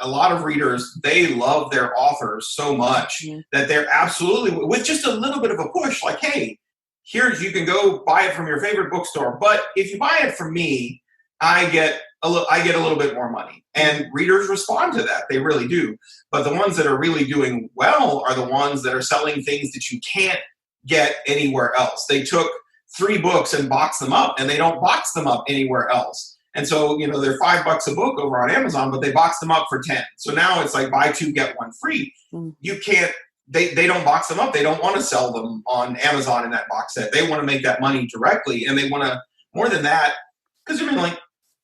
A lot of readers, they love their authors so much that they're absolutely, with just a little bit of a push, like, hey, you can go buy it from your favorite bookstore. But if you buy it from me, I get a little bit more money. And readers respond to that. They really do. But the ones that are really doing well are the ones that are selling things that you can't get anywhere else. They took 3 books and boxed them up, and they don't box them up anywhere else. And so, they're $5 a book over on Amazon, but they box them up for 10. So now it's like buy 2, get 1 free. You can't, they don't box them up. They don't want to sell them on Amazon in that box set. They want to make that money directly. And they want to, more than that, because on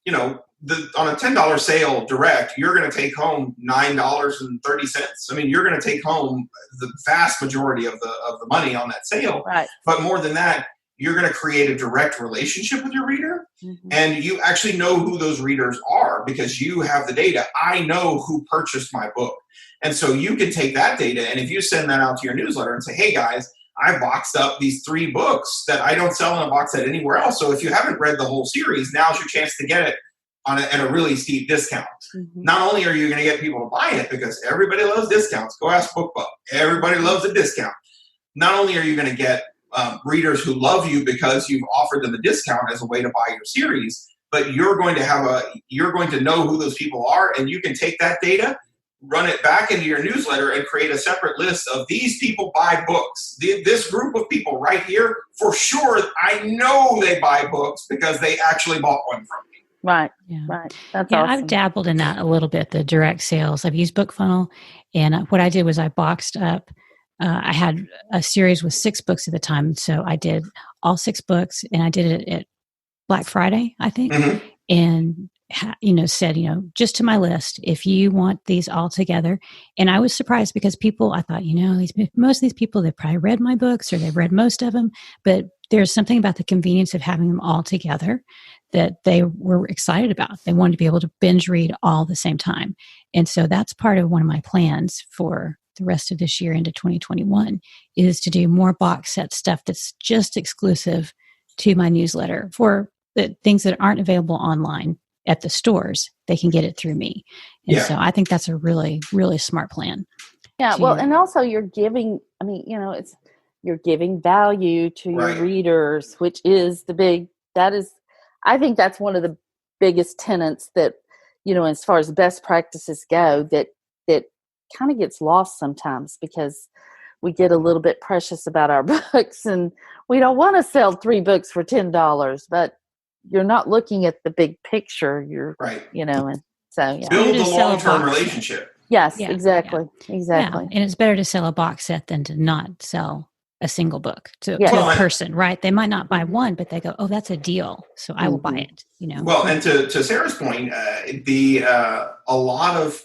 a $10 sale direct, you're going to take home $9.30. You're going to take home the vast majority of the money on that sale. Right. But more than that, you're going to create a direct relationship with your reader, and you actually know who those readers are because you have the data. I know who purchased my book. And so you can take that data, and if you send that out to your newsletter and say, hey guys, I boxed up these 3 books that I don't sell in a box set anywhere else. So if you haven't read the whole series, now's your chance to get it at a really steep discount. Not only are you going to get people to buy it because everybody loves discounts. Go ask BookBub. Everybody loves a discount. Not only are you going to get readers who love you because you've offered them a discount as a way to buy your series, but you're going to know who those people are, and you can take that data, run it back into your newsletter, and create a separate list of these people buy books. This group of people right here, for sure, I know they buy books because they actually bought one from me. Right. Yeah. Right. That's awesome. I've dabbled in that a little bit, the direct sales. I've used BookFunnel, and what I did was I boxed up. I had a series with 6 books at the time, so I did all 6 books, and I did it at Black Friday, I think, and said, just to my list, if you want these all together. And I was surprised because I thought, most of these people, they've probably read my books or they've read most of them, but there's something about the convenience of having them all together that they were excited about. They wanted to be able to binge read all at the same time. And so that's part of one of my plans for the rest of this year into 2021 is to do more box set stuff that's just exclusive to my newsletter for the things that aren't available online at the stores, they can get it through me. And so I think that's a really, really smart plan. Yeah. Well, and also you're giving, you're giving value to your readers, which is I think that's one of the biggest tenets that, as far as best practices go, that kind of gets lost sometimes because we get a little bit precious about our books and we don't want to sell 3 books for $10, but you're not looking at the big picture. You're and so build a long-term relationship. Yes, exactly. Yeah. And it's better to sell a box set than to not sell a single book to a person, right? They might not buy one, but they go, "Oh, that's a deal, so I will buy it." Well, and to Sarah's point, a lot of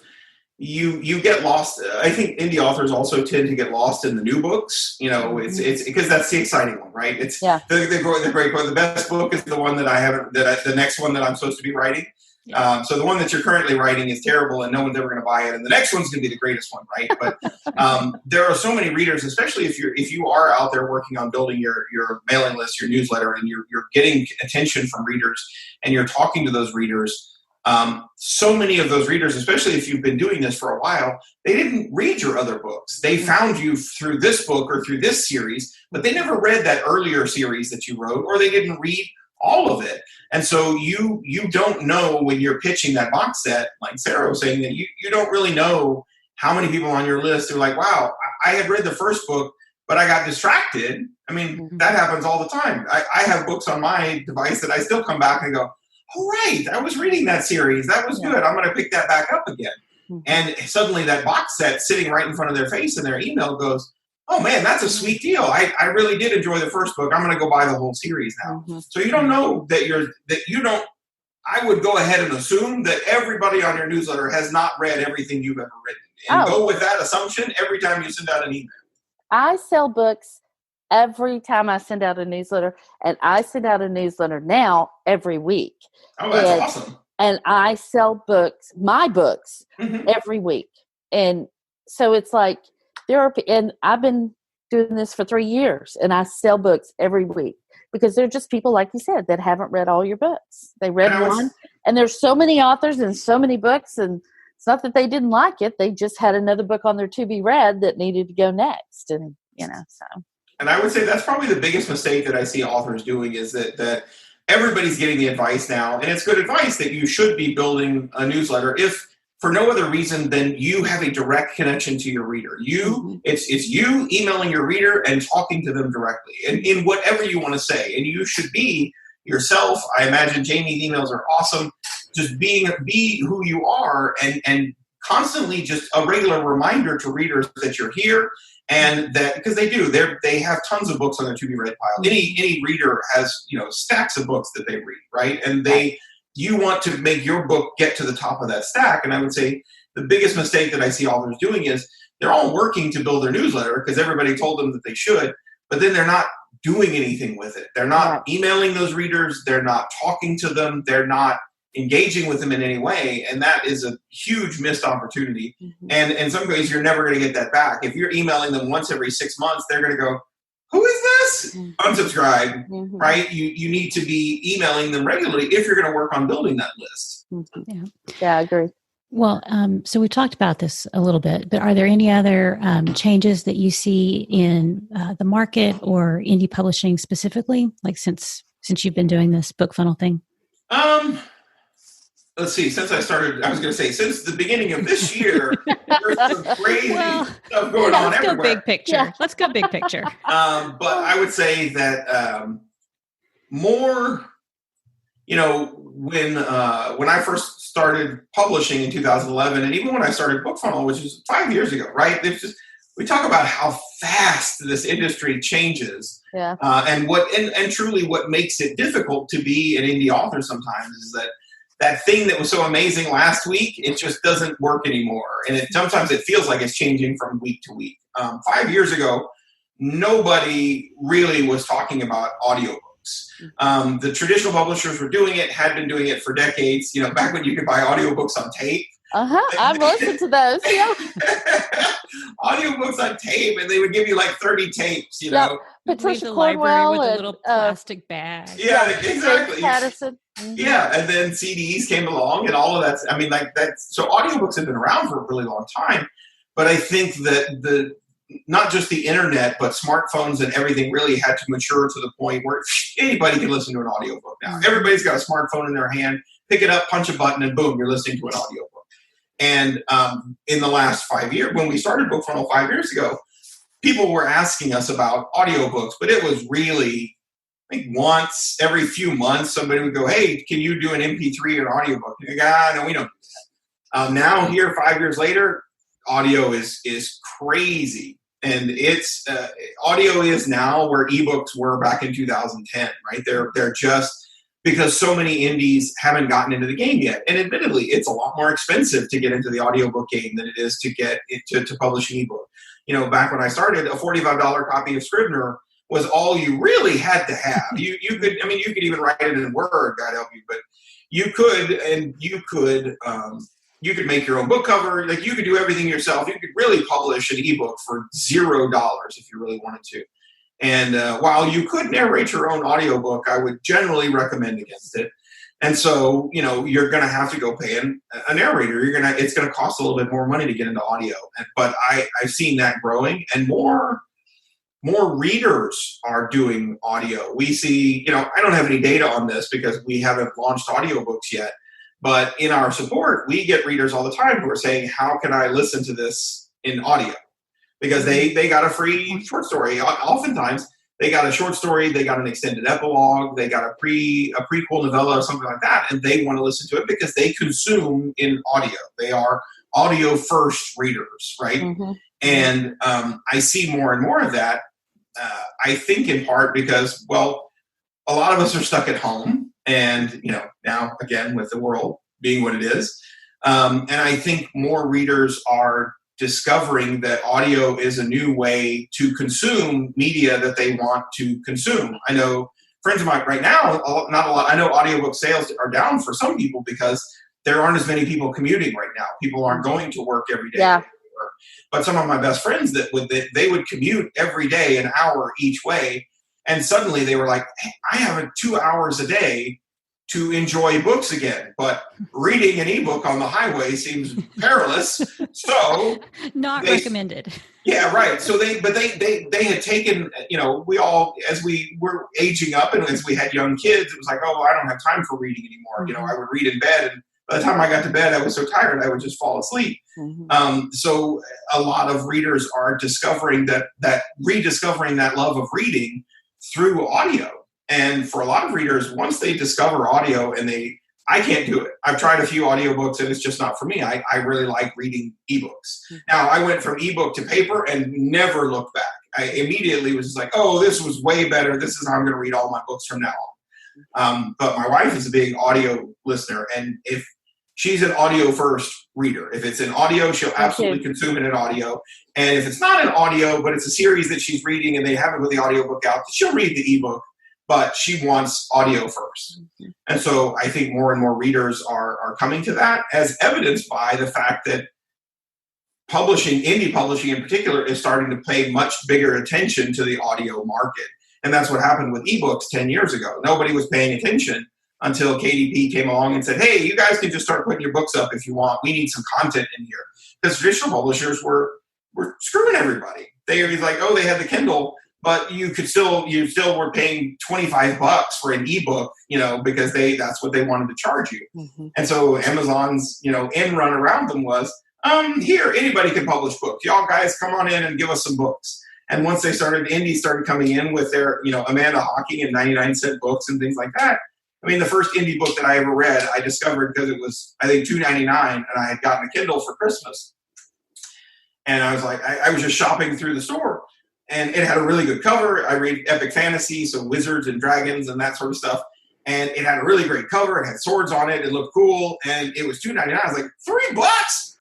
you get lost. I think indie authors also tend to get lost in the new books. It's because that's the exciting one, right? It's the great one. The best book is the one that I haven't. The next one that I'm supposed to be writing. So the one that you're currently writing is terrible and no one's ever going to buy it. And the next one's going to be the greatest one, right? But there are so many readers, especially if you are out there working on building your mailing list, your newsletter, and you're getting attention from readers and you're talking to those readers. So many of those readers, especially if you've been doing this for a while, they didn't read your other books. They found you through this book or through this series, but they never read that earlier series that you wrote, or they didn't read all of it. And so you don't know when you're pitching that box set, like Sarah was saying, that you don't really know how many people on your list are like, wow, I had read the first book, but I got distracted. I mean, that happens all the time. I have books on my device that I still come back and go, oh, right, I was reading that series. That was good. I'm going to pick that back up again. And suddenly that box set sitting right in front of their face in their email goes, oh man, that's a sweet deal. I really did enjoy the first book. I'm going to go buy the whole series now. So you don't know I would go ahead and assume that everybody on your newsletter has not read everything you've ever written. And go with that assumption every time you send out an email. I sell books every time I send out a newsletter, and I send out a newsletter now every week. Oh, that's awesome. And I sell books, my books, every week. And so it's like, and I've been doing this for 3 years, and I sell books every week because they're just people, like you said, that haven't read all your books. They read one, and there's so many authors and so many books, and it's not that they didn't like it. They just had another book on their to be read that needed to go next. And, so. And I would say that's probably the biggest mistake that I see authors doing is that everybody's getting the advice now, and it's good advice that you should be building a newsletter if for no other reason than you have a direct connection to your reader. It's you emailing your reader and talking to them directly in whatever you want to say. And you should be yourself. I imagine Jamie's emails are awesome. Just be who you are and constantly just a regular reminder to readers that you're here and that because they have tons of books on their to be read pile. Any reader has stacks of books that they read, right? And you want to make your book get to the top of that stack. And I would say the biggest mistake that I see authors doing is they're all working to build their newsletter because everybody told them that they should, but then they're not doing anything with it. They're not emailing those readers. They're not talking to them. They're not engaging with them in any way. And that is a huge missed opportunity. And in some ways, you're never going to get that back. If you're emailing them once every 6 months, they're going to go, who is this? Unsubscribe, right? You need to be emailing them regularly if you're going to work on building that list. Yeah, I agree. Well, so we talked about this a little bit, but are there any other changes that you see in the market or indie publishing specifically, like since you've been doing this BookFunnel thing? Let's see. Since I started, I was going to say, since the beginning of this year, there's some crazy stuff going on everywhere. Let's go big picture. Yeah. Let's go big picture. But I would say that more, when I first started publishing in 2011, and even when I started BookFunnel, which is 5 years ago, right? We talk about how fast this industry changes, and truly what makes it difficult to be an indie author sometimes is that thing that was so amazing last week, it just doesn't work anymore. And sometimes it feels like it's changing from week to week. 5 years ago, nobody really was talking about audiobooks. The traditional publishers were doing it, had been doing it for decades. Back when you could buy audiobooks on tape, I've listened to those. Yeah. Audiobooks on tape, and they would give you like 30 tapes, you know. Patricia the Cornwell library with and, a little plastic bag. Yeah, exactly. Patterson. Yeah, and then CDs came along, and all of that. I mean, like that's so audiobooks have been around for a really long time, but I think that not just the internet, but smartphones and everything really had to mature to the point where anybody can listen to an audiobook now. Everybody's got a smartphone in their hand. Pick it up, punch a button, and boom, you're listening to an audiobook. And in the last 5 years, when we started BookFunnel 5 years ago, people were asking us about audiobooks, but it was really, I think once every few months, somebody would go, hey, can you do an MP3 or an audiobook? And you go, no, we don't do that. Now here, 5 years later, audio is crazy. And it's audio is now where ebooks were back in 2010, right? They're just because so many indies haven't gotten into the game yet. And admittedly, it's a lot more expensive to get into the audiobook game than it is to get to publish an ebook. You know, back when I started, a $45 copy of Scrivener was all you really had to have. You could even write it in Word, God help you, but you could make your own book cover. Like you could do everything yourself. You could really publish an ebook for $0 if you really wanted to. And while you could narrate your own audiobook, I would generally recommend against it. And so, you know, you're going to have to go pay a narrator. It's going to cost a little bit more money to get into audio. But I've seen that growing, and more readers are doing audio. We see, you know, I don't have any data on this because we haven't launched audiobooks yet. But in our support, we get readers all the time who are saying, how can I listen to this in audio? Because they got a free short story. Oftentimes, they got a short story, they got an extended epilogue, they got a prequel novella or something like that, and they want to listen to it because they consume in audio. They are audio first readers, right? Mm-hmm. And I see more and more of that. I think in part because, well, a lot of us are stuck at home, and you know, now again with the world being what it is, and I think more readers are discovering that audio is a new way to consume media that they want to consume. I know friends of mine right now, not a lot. I know audiobook sales are down for some people because there aren't as many people commuting right now. People aren't going to work every day. Yeah. But some of my best friends they would commute every day an hour each way, and suddenly they were like, hey, I have 2 hours a day to enjoy books again, but reading an ebook on the highway seems perilous. So not recommended. Yeah, right. So they had taken, you know, we all, as we were aging up and as we had young kids, it was like, oh, I don't have time for reading anymore. You know, I would read in bed, and by the time I got to bed, I was so tired I would just fall asleep. Mm-hmm. So a lot of readers are rediscovering that love of reading through audio. And for a lot of readers, once they discover audio I can't do it. I've tried a few audiobooks and it's just not for me. I really like reading ebooks. Mm-hmm. Now, I went from ebook to paper and never looked back. I immediately was just like, oh, this was way better. This is how I'm going to read all my books from now on. But my wife is a big audio listener. And if she's an audio first reader, if it's in audio, she'll absolutely consume it in audio. And if it's not in audio, but it's a series that she's reading and they haven't with the audiobook out, she'll read the ebook. But she wants audio first. Mm-hmm. And so I think more and more readers are coming to that, as evidenced by the fact that indie publishing in particular, is starting to pay much bigger attention to the audio market. And that's what happened with ebooks 10 years ago. Nobody was paying attention until KDP came along and said, hey, you guys can just start putting your books up if you want. We need some content in here. Because traditional publishers were screwing everybody. They were like, oh, they had the Kindle, but you still were paying $25 for an ebook, you know, because that's what they wanted to charge you. Mm-hmm. And so Amazon's, you know, end run around them was, here, anybody can publish books. Y'all guys come on in and give us some books. And once indies started coming in with their, you know, Amanda Hawking and 99-cent books and things like that. I mean, the first indie book that I ever read, I discovered because it was, I think, $2.99, and I had gotten a Kindle for Christmas. And I was like, I was just shopping through the store. And it had a really good cover. I read epic fantasy, so wizards and dragons and that sort of stuff. And it had a really great cover. It had swords on it. It looked cool. And it was $2.99. I was like,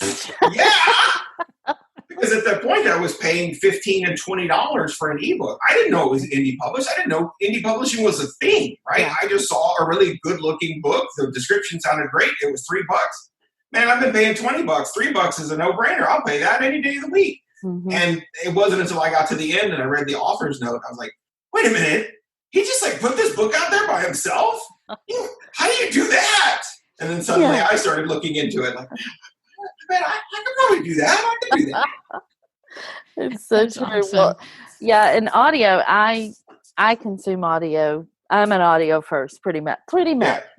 $3? Yeah! Because at that point, I was paying $15 and $20 for an ebook. I didn't know it was indie published. I didn't know indie publishing was a thing, right? Yeah. I just saw a really good-looking book. The description sounded great. It was $3. man, I've been paying $20. $3 is a no-brainer. I'll pay that any day of the week. Mm-hmm. And it wasn't until I got to the end and I read the author's note, I was like, wait a minute. He just like put this book out there by himself? How do you do that? And then suddenly I started looking into it like, man, I could probably do that. I could do that. It's so true. Awesome. Well, yeah, in audio, I consume audio. I'm an audio first, pretty much.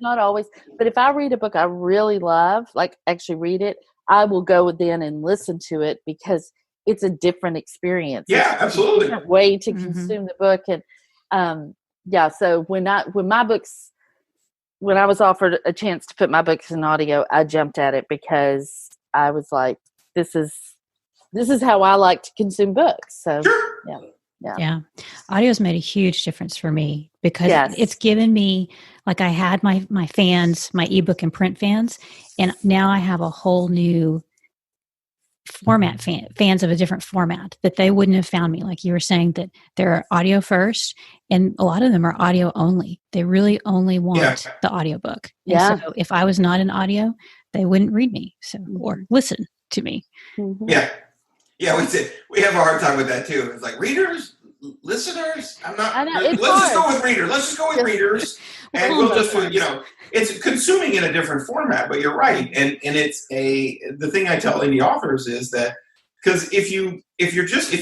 Not always. But if I read a book I really love, like actually read it, I will go then and listen to it because it's a different experience. Yeah, it's absolutely. A different way to consume the book. And so when I was offered a chance to put my books in audio, I jumped at it because I was like, this is how I like to consume books. So yeah. Audio's made a huge difference for me because it's given me, like I had my fans, my ebook and print fans, and now I have a whole new format fans of a different format that they wouldn't have found me. Like you were saying that they're audio first, and a lot of them are audio only. They really only want the audiobook. And so if I was not in audio, they wouldn't read me or listen to me. Mm-hmm. Yeah, we have a hard time with that too. It's like readers, listeners. Let's just go with readers. Let's just go with readers, and we'll just it's consuming in a different format. But you're right, and it's the thing I tell indie authors is that because if you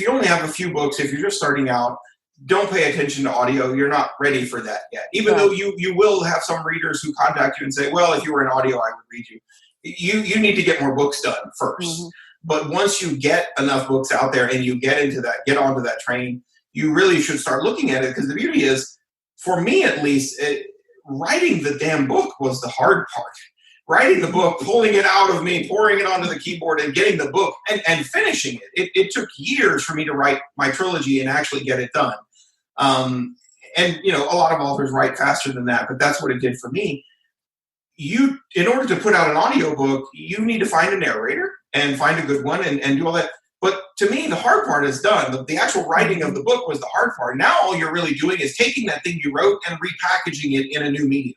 only have a few books, if you're just starting out, don't pay attention to audio. You're not ready for that yet. Even though you will have some readers who contact you and say, well, if you were in audio, I would read you. You need to get more books done first. Mm-hmm. But once you get enough books out there and you get onto that train, you really should start looking at it because the beauty is, for me at least, writing the damn book was the hard part. Writing the book, pulling it out of me, pouring it onto the keyboard and getting the book and finishing it. It took years for me to write my trilogy and actually get it done. And a lot of authors write faster than that, but that's what it did for me. In order to put out an audiobook, you need to find a narrator and find a good one and do all that. But to me, the hard part is done. The actual writing of the book was the hard part. Now all you're really doing is taking that thing you wrote and repackaging it in a new medium.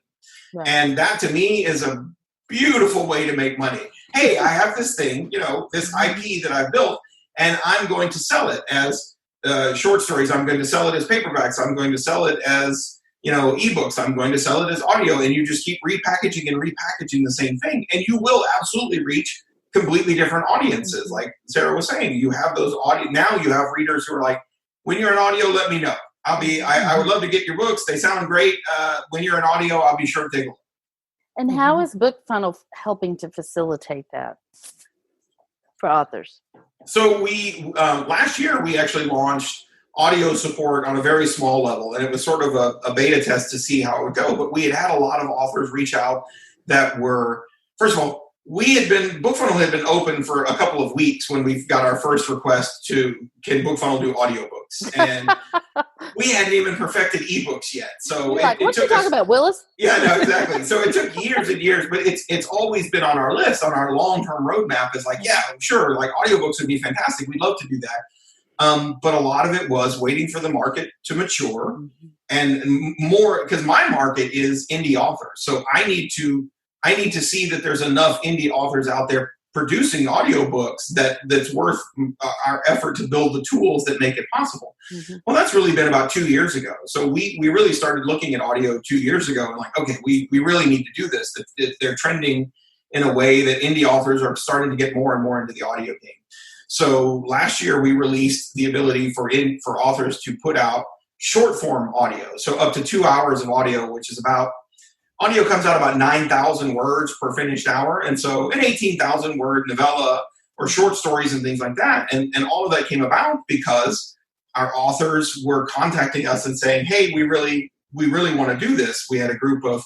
Right. And that to me is a beautiful way to make money. Hey, I have this thing, this IP that I've built, and I'm going to sell it as short stories. I'm going to sell it as paperbacks. I'm going to sell it as ebooks. I'm going to sell it as audio, and you just keep repackaging the same thing, and you will absolutely reach completely different audiences. Like Sara was saying, you have those now you have readers who are like, when you're in audio, let me know. I would love to get your books. They sound great. When you're in audio, I'll be sure to take a look. And how is BookFunnel helping to facilitate that for authors? So we last year we actually launched audio support on a very small level, and it was sort of a beta test to see how it would go. But we had a lot of authors reach out that were, first of all, BookFunnel had been open for a couple of weeks when we got our first request to, can BookFunnel do audiobooks? And we hadn't even perfected ebooks yet. So what you talking about, Willis? Yeah, no, exactly. So it took years and years, but it's always been on our list, on our long-term roadmap. Is like, yeah, sure, like audiobooks would be fantastic. We'd love to do that. But a lot of it was waiting for the market to mature and more, because my market is indie authors. So I need to see that there's enough indie authors out there producing audiobooks that's worth our effort to build the tools that make it possible. Mm-hmm. Well, that's really been about 2 years ago. So we really started looking at audio 2 years ago and like, okay, we really need to do this. They're trending in a way that indie authors are starting to get more and more into the audio game. So last year we released the ability for authors to put out short form audio. So up to 2 hours of audio, which is audio comes out about 9,000 words per finished hour. And so an 18,000 word novella or short stories and things like that. And all of that came about because our authors were contacting us and saying, hey, we really want to do this. We had a group of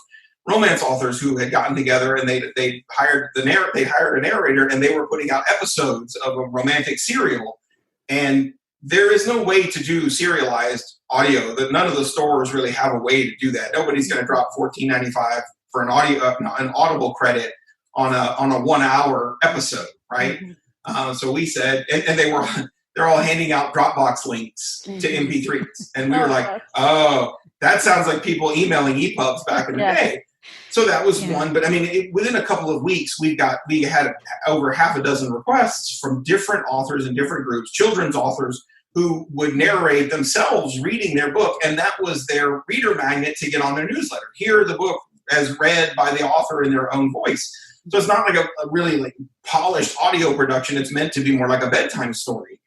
romance authors who had gotten together and they hired a narrator and they were putting out episodes of a romantic serial. And there is no way to do serialized audio. That none of the stores really have a way to do that. Nobody's going to drop $14.95 for an Audible credit on a 1 hour episode, right? Mm-hmm. So we said, and they're all handing out Dropbox links to MP3s, and we were like, oh, that sounds like people emailing EPUBs back in the day. So that was one, but I mean, within a couple of weeks, we had over half a dozen requests from different authors and different groups, children's authors who would narrate themselves reading their book, and that was their reader magnet to get on their newsletter. Hear the book as read by the author in their own voice. So it's not like a really like polished audio production. It's meant to be more like a bedtime story.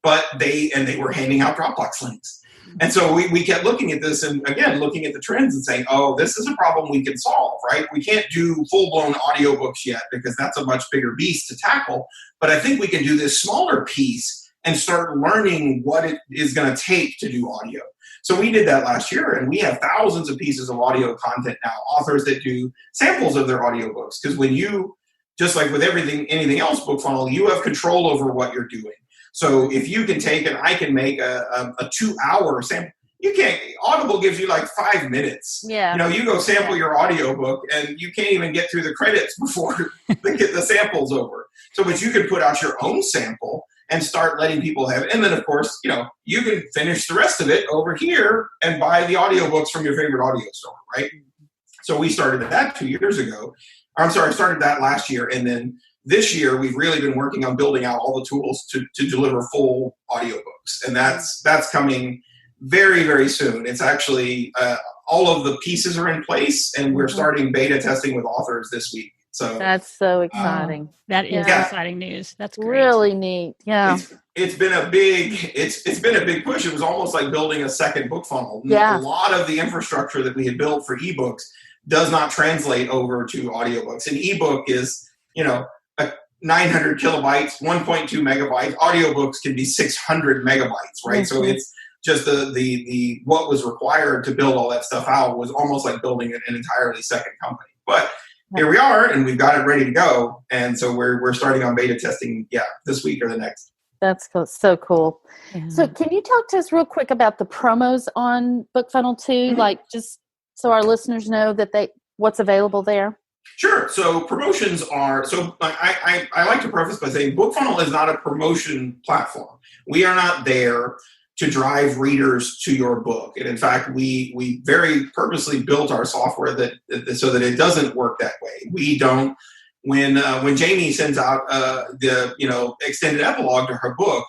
But they were handing out Dropbox links. And so we kept looking at this and, again, looking at the trends and saying, oh, this is a problem we can solve, right? We can't do full-blown audiobooks yet because that's a much bigger beast to tackle. But I think we can do this smaller piece and start learning what it is going to take to do audio. So we did that last year, and we have thousands of pieces of audio content now, authors that do samples of their audiobooks. Because when you, just like with anything else, BookFunnel, you have control over what you're doing. So if you can take and I can make a 2-hour sample, you can't. Audible gives you like 5 minutes. Yeah. You go sample your audiobook and you can't even get through the credits before they get the samples over. So, but you can put out your own sample and start letting people have it. And then, of course, you can finish the rest of it over here and buy the audiobooks from your favorite audio store, right? So we started that 2 years ago. I started that last year, and then this year, we've really been working on building out all the tools to deliver full audiobooks. And that's coming very, very soon. It's actually all of the pieces are in place, and we're starting beta testing with authors this week. So that's so exciting. That is exciting news. That's great. Really neat. Yeah. It's been a big push. It was almost like building a second BookFunnel. Yeah. A lot of the infrastructure that we had built for ebooks does not translate over to audiobooks. An ebook is, 900 kilobytes, 1.2 megabytes. Audiobooks can be 600 megabytes, right? So it's just the what was required to build all that stuff out was almost like building an entirely second company. But here we are, and we've got it ready to go. And so we're starting on beta testing, this week or the next. That's so cool. Yeah. So can you talk to us real quick about the promos on BookFunnel too? Like just so our listeners know that what's available there? Sure. So promotions are, I like to preface by saying BookFunnel is not a promotion platform. We are not there to drive readers to your book. And in fact, we very purposely built our software so that it doesn't work that way. We don't, when Jami sends out the extended epilogue to her book,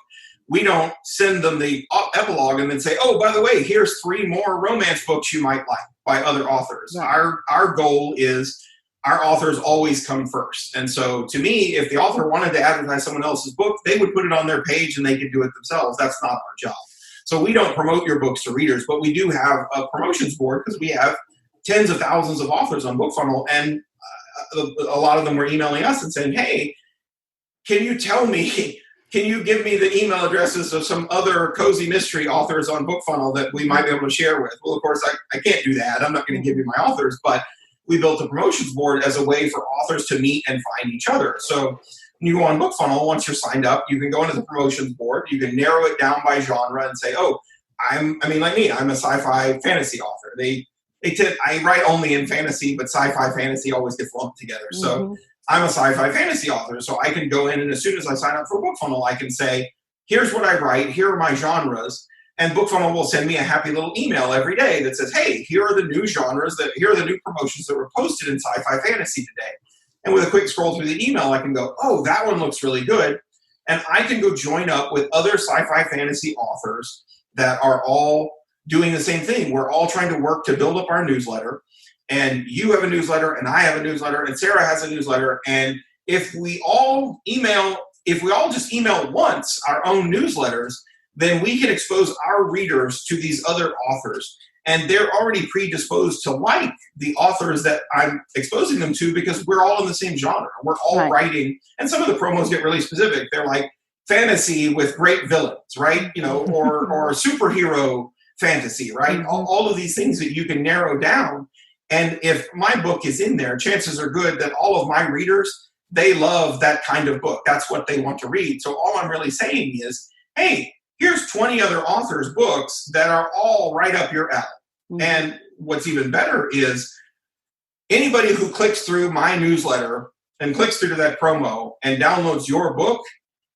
we don't send them the epilogue and then say, oh, by the way, here's 3 more romance books you might like by other authors. Right. Our goal is our authors always come first. And so to me, if the author wanted to advertise someone else's book, they would put it on their page and they could do it themselves. That's not our job. So we don't promote your books to readers, but we do have a promotions board because we have tens of thousands of authors on BookFunnel. And a lot of them were emailing us and saying, hey, can you give me the email addresses of some other cozy mystery authors on BookFunnel that we might be able to share with? Well, of course, I can't do that. I'm not going to give you my authors, but we built a promotions board as a way for authors to meet and find each other. So when you go on BookFunnel, once you're signed up, you can go into the promotions board. You can narrow it down by genre and say, oh, like me, I'm a sci-fi fantasy author. I write only in fantasy, but sci-fi fantasy always gets lumped together. So I'm a sci-fi fantasy author. So I can go in, and as soon as I sign up for BookFunnel, I can say, here's what I write. Here are my genres. And BookFunnel will send me a happy little email every day that says, hey, here are the new genres, here are the new promotions that were posted in sci-fi fantasy today. And with a quick scroll through the email, I can go, oh, that one looks really good. And I can go join up with other sci-fi fantasy authors that are all doing the same thing. We're all trying to work to build up our newsletter. And you have a newsletter, and I have a newsletter, and Sara has a newsletter. And if we all just email once our own newsletters, then we can expose our readers to these other authors. And they're already predisposed to like the authors that I'm exposing them to because we're all in the same genre. We're all writing. And some of the promos get really specific. They're like fantasy with great villains, right? Or superhero fantasy, right? All of these things that you can narrow down. And if my book is in there, chances are good that all of my readers, they love that kind of book. That's what they want to read. So all I'm really saying is, hey, here's 20 other authors' books that are all right up your alley. And what's even better is anybody who clicks through my newsletter and clicks through to that promo and downloads your book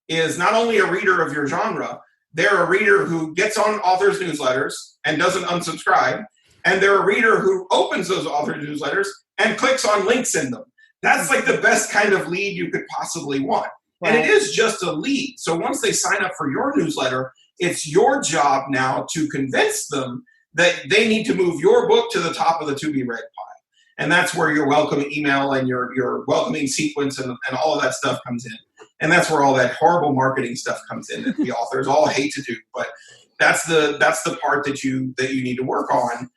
is not only a reader of your genre, they're a reader who gets on authors' newsletters and doesn't unsubscribe, and they're a reader who opens those authors' newsletters and clicks on links in them. That's like the best kind of lead you could possibly want. Right. And it is just a lead. So once they sign up for your newsletter, it's your job now to convince them that they need to move your book to the top of the to be read pile. And that's where your welcome email and your welcoming sequence and all of that stuff comes in. And that's where all that horrible marketing stuff comes in that the authors all hate to do. But that's the part that you need to work on.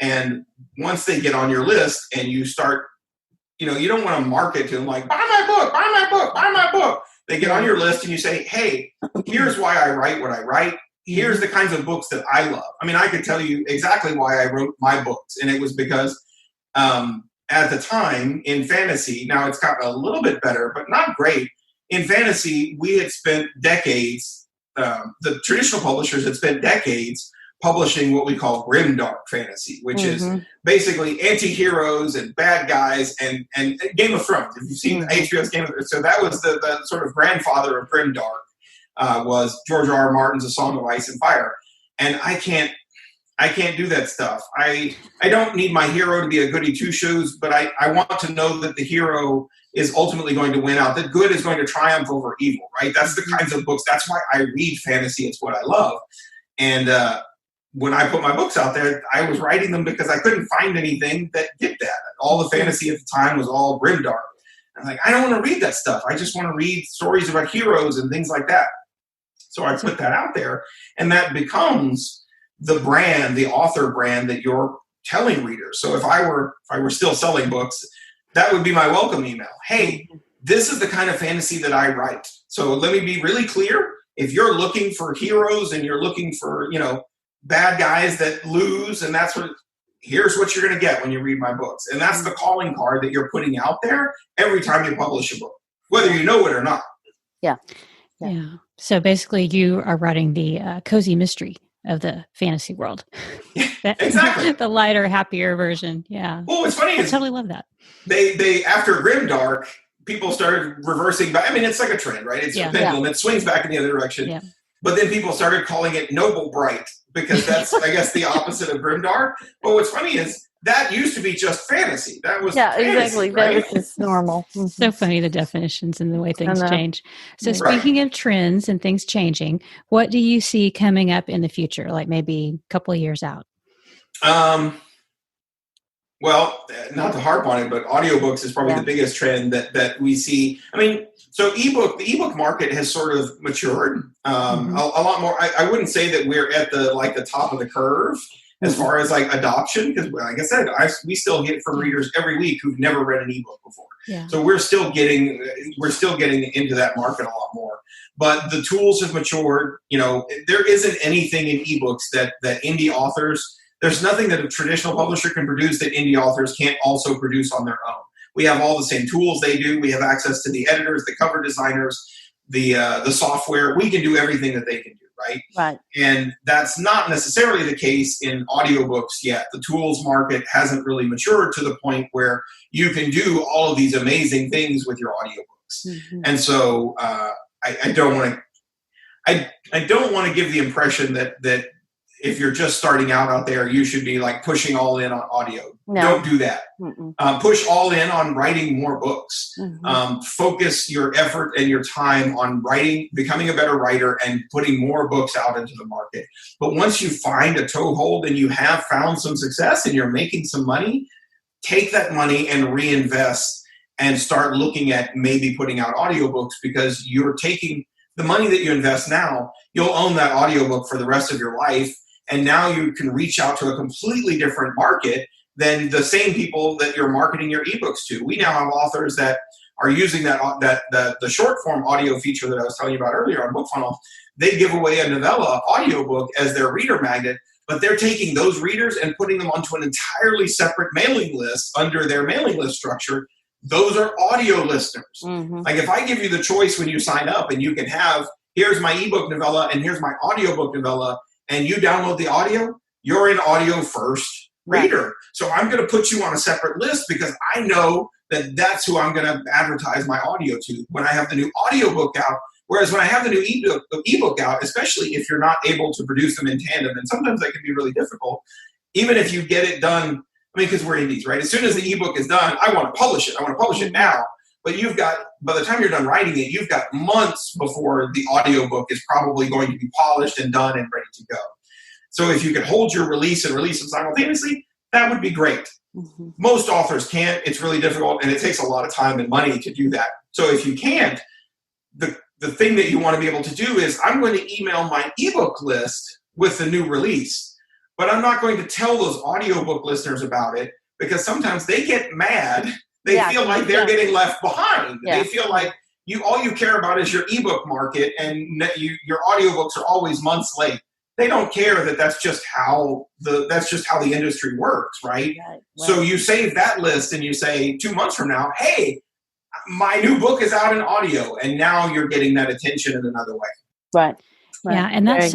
And once they get on your list and you start, you don't want to market to them like, buy my book, buy my book, buy my book. They get on your list and you say, hey, here's why I write what I write. Here's the kinds of books that I love. I mean, I could tell you exactly why I wrote my books. And it was because at the time in fantasy, now it's gotten a little bit better, but not great. In fantasy, we had spent decades, the traditional publishers had spent decades publishing what we call grimdark fantasy, which is basically anti-heroes and bad guys and Game of Thrones. If you've seen HBO's Game of Thrones, so that was the sort of grandfather of grimdark, was George R.R. Martin's A Song of Ice and Fire. And I can't do that stuff. I don't need my hero to be a goody two-shoes, but I want to know that the hero is ultimately going to win out, that good is going to triumph over evil, right? That's the kinds of books. That's why I read fantasy. It's what I love. And when I put my books out there, I was writing them because I couldn't find anything that did that. All the fantasy at the time was all grimdark. I'm like, I don't want to read that stuff. I just want to read stories about heroes and things like that. So I put that out there, and that becomes the brand, the author brand that you're telling readers. So if I were still selling books, that would be my welcome email. Hey, this is the kind of fantasy that I write. So let me be really clear. If you're looking for heroes and you're looking for, bad guys that lose, and here's what you're going to get when you read my books. And that's the calling card that you're putting out there every time you publish a book, whether you know it or not. Yeah. So basically you are writing the cozy mystery of the fantasy world. Exactly. The lighter, happier version. Yeah. Well, what's funny is I totally love that. They after grimdark, people started reversing back. I mean, it's like a trend, right? It's a pendulum. It swings back in the other direction. Yeah. But then people started calling it noble bright because that's, I guess, the opposite of grimdark. But what's funny is that used to be just fantasy. That was fantasy, exactly. Right? That was just normal. So funny, the definitions and the way things change. So speaking of trends and things changing, what do you see coming up in the future, like maybe a couple of years out? Well, not to harp on it, but audiobooks is probably the biggest trend that we see. I mean, so the ebook market has sort of matured a lot more. I wouldn't say that we're at the top of the curve as far as like adoption, because like I said, we still get from readers every week who've never read an ebook before. Yeah. So we're still getting into that market a lot more. But the tools have matured. There isn't anything in ebooks that indie authors. There's nothing that a traditional publisher can produce that indie authors can't also produce on their own. We have all the same tools they do. We have access to the editors, the cover designers, the software. We can do everything that they can do, right? Right. And that's not necessarily the case in audiobooks yet. The tools market hasn't really matured to the point where you can do all of these amazing things with your audiobooks. Mm-hmm. And so I don't want to give the impression that if you're just starting out there, you should be like pushing all in on audio. No. Don't do that. Push all in on writing more books. Mm-hmm. Focus your effort and your time on writing, becoming a better writer, and putting more books out into the market. But once you find a toehold and you have found some success and you're making some money, take that money and reinvest and start looking at maybe putting out audiobooks, because you're taking the money that you invest now, you'll own that audiobook for the rest of your life. And now you can reach out to a completely different market than the same people that you're marketing your ebooks to. We now have authors that are using the short form audio feature that I was telling you about earlier on BookFunnel. They give away a novella audiobook as their reader magnet, but they're taking those readers and putting them onto an entirely separate mailing list under their mailing list structure. Those are audio listeners. Mm-hmm. Like if I give you the choice when you sign up and you can have, here's my ebook novella and here's my audiobook novella, and you download the audio, you're an audio first reader. Right. So I'm going to put you on a separate list because I know that that's who I'm going to advertise my audio to when I have the new audiobook out. Whereas when I have the new ebook out, especially if you're not able to produce them in tandem, and sometimes that can be really difficult, even if you get it done I mean, because we're indies, right? As soon as the ebook is done, I want to publish it. I want to publish it now. But by the time you're done writing it, you've got months before the audiobook is probably going to be polished and done and ready to go. So if you could hold your release and release them simultaneously, that would be great. Mm-hmm. Most authors can't. It's really difficult, and it takes a lot of time and money to do that. So if you can't, the thing that you want to be able to do is, I'm going to email my ebook list with the new release, but I'm not going to tell those audiobook listeners about it, because sometimes they get mad. They feel like they're getting left behind. Yeah. They feel like all you care about is your ebook market, and your audiobooks are always months late. They don't care that that's just how the industry works, right? So you save that list and you say 2 months from now, hey, my new book is out in audio, and now you're getting that attention in another way. Right. Yeah, and that's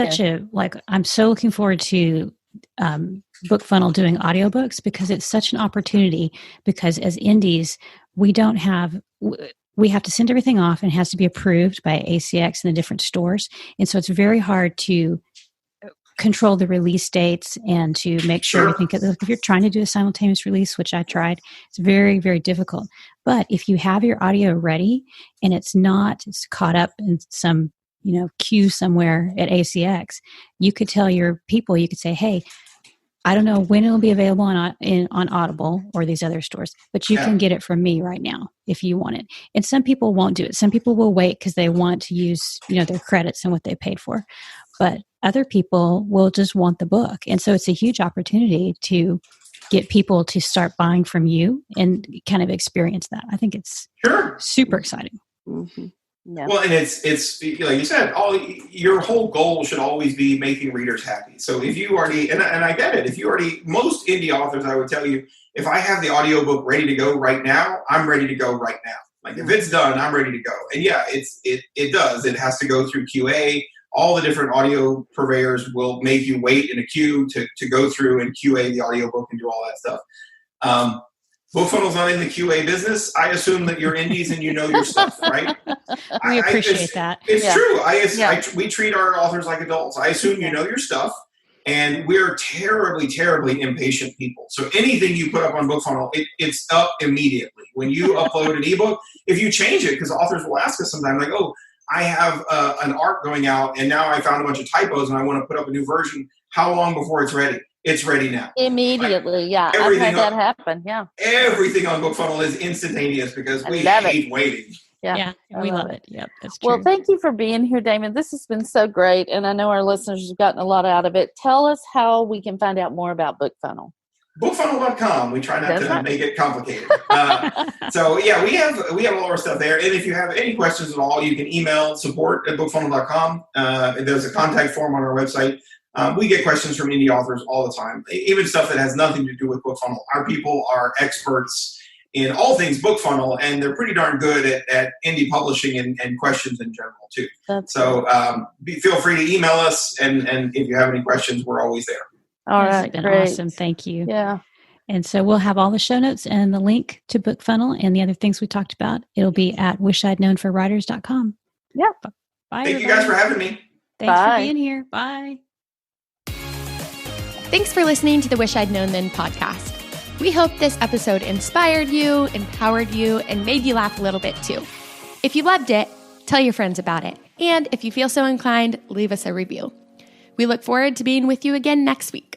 I'm so looking forward to BookFunnel doing audiobooks, because it's such an opportunity, because as indies, we have to send everything off, and it has to be approved by ACX and the different stores. And so it's very hard to control the release dates and to make sure everything, if you're trying to do a simultaneous release, which I tried, it's very, very difficult. But if you have your audio ready and it's caught up in some, queue somewhere at ACX, you could tell your people, you could say, hey, I don't know when it'll be available on Audible or these other stores, but you can get it from me right now if you want it. And some people won't do it. Some people will wait because they want to use, their credits and what they paid for. But other people will just want the book. And so it's a huge opportunity to get people to start buying from you and kind of experience that. I think it's super exciting. Mm-hmm. Yeah. Well, and it's like you said, your whole goal should always be making readers happy. So if you already, and I get it, most indie authors, I would tell you, if I have the audiobook ready to go right now, I'm ready to go right now. Like if it's done, I'm ready to go. And it does. It has to go through QA. All the different audio purveyors will make you wait in a queue to go through and QA the audiobook and do all that stuff. BookFunnel's not in the QA business. I assume that you're indies and you know your stuff, right? We appreciate that. It's true. We treat our authors like adults. I assume you know your stuff, and we're terribly, terribly impatient people. So anything you put up on BookFunnel, it's up immediately. When you upload an ebook, if you change it, because authors will ask us sometimes, like, oh, I have an arc going out, and now I found a bunch of typos, and I want to put up a new version. How long before it's ready? It's ready now. Immediately, I've had that happen, Everything on BookFunnel is instantaneous because we hate waiting. Yeah, we love it. Yep, that's true. Well, thank you for being here, Damon. This has been so great, and I know our listeners have gotten a lot out of it. Tell us how we can find out more about BookFunnel. BookFunnel.com. We try not to make it complicated. So we have all our stuff there. And if you have any questions at all, you can email support@bookfunnel.com. There's a contact form on our website. We get questions from indie authors all the time, even stuff that has nothing to do with BookFunnel. Our people are experts in all things BookFunnel, and they're pretty darn good at indie publishing and questions in general, too. Feel free to email us, and if you have any questions, we're always there. All right, been great. Awesome. Thank you. Yeah. And so we'll have all the show notes and the link to BookFunnel and the other things we talked about. It'll be at wishidknownforwriters.com. Yeah. Bye. Thank everybody. you guys for having me. Thanks for being here. Bye. Thanks for listening to the Wish I'd Known Then podcast. We hope this episode inspired you, empowered you, and made you laugh a little bit too. If you loved it, tell your friends about it. And if you feel so inclined, leave us a review. We look forward to being with you again next week.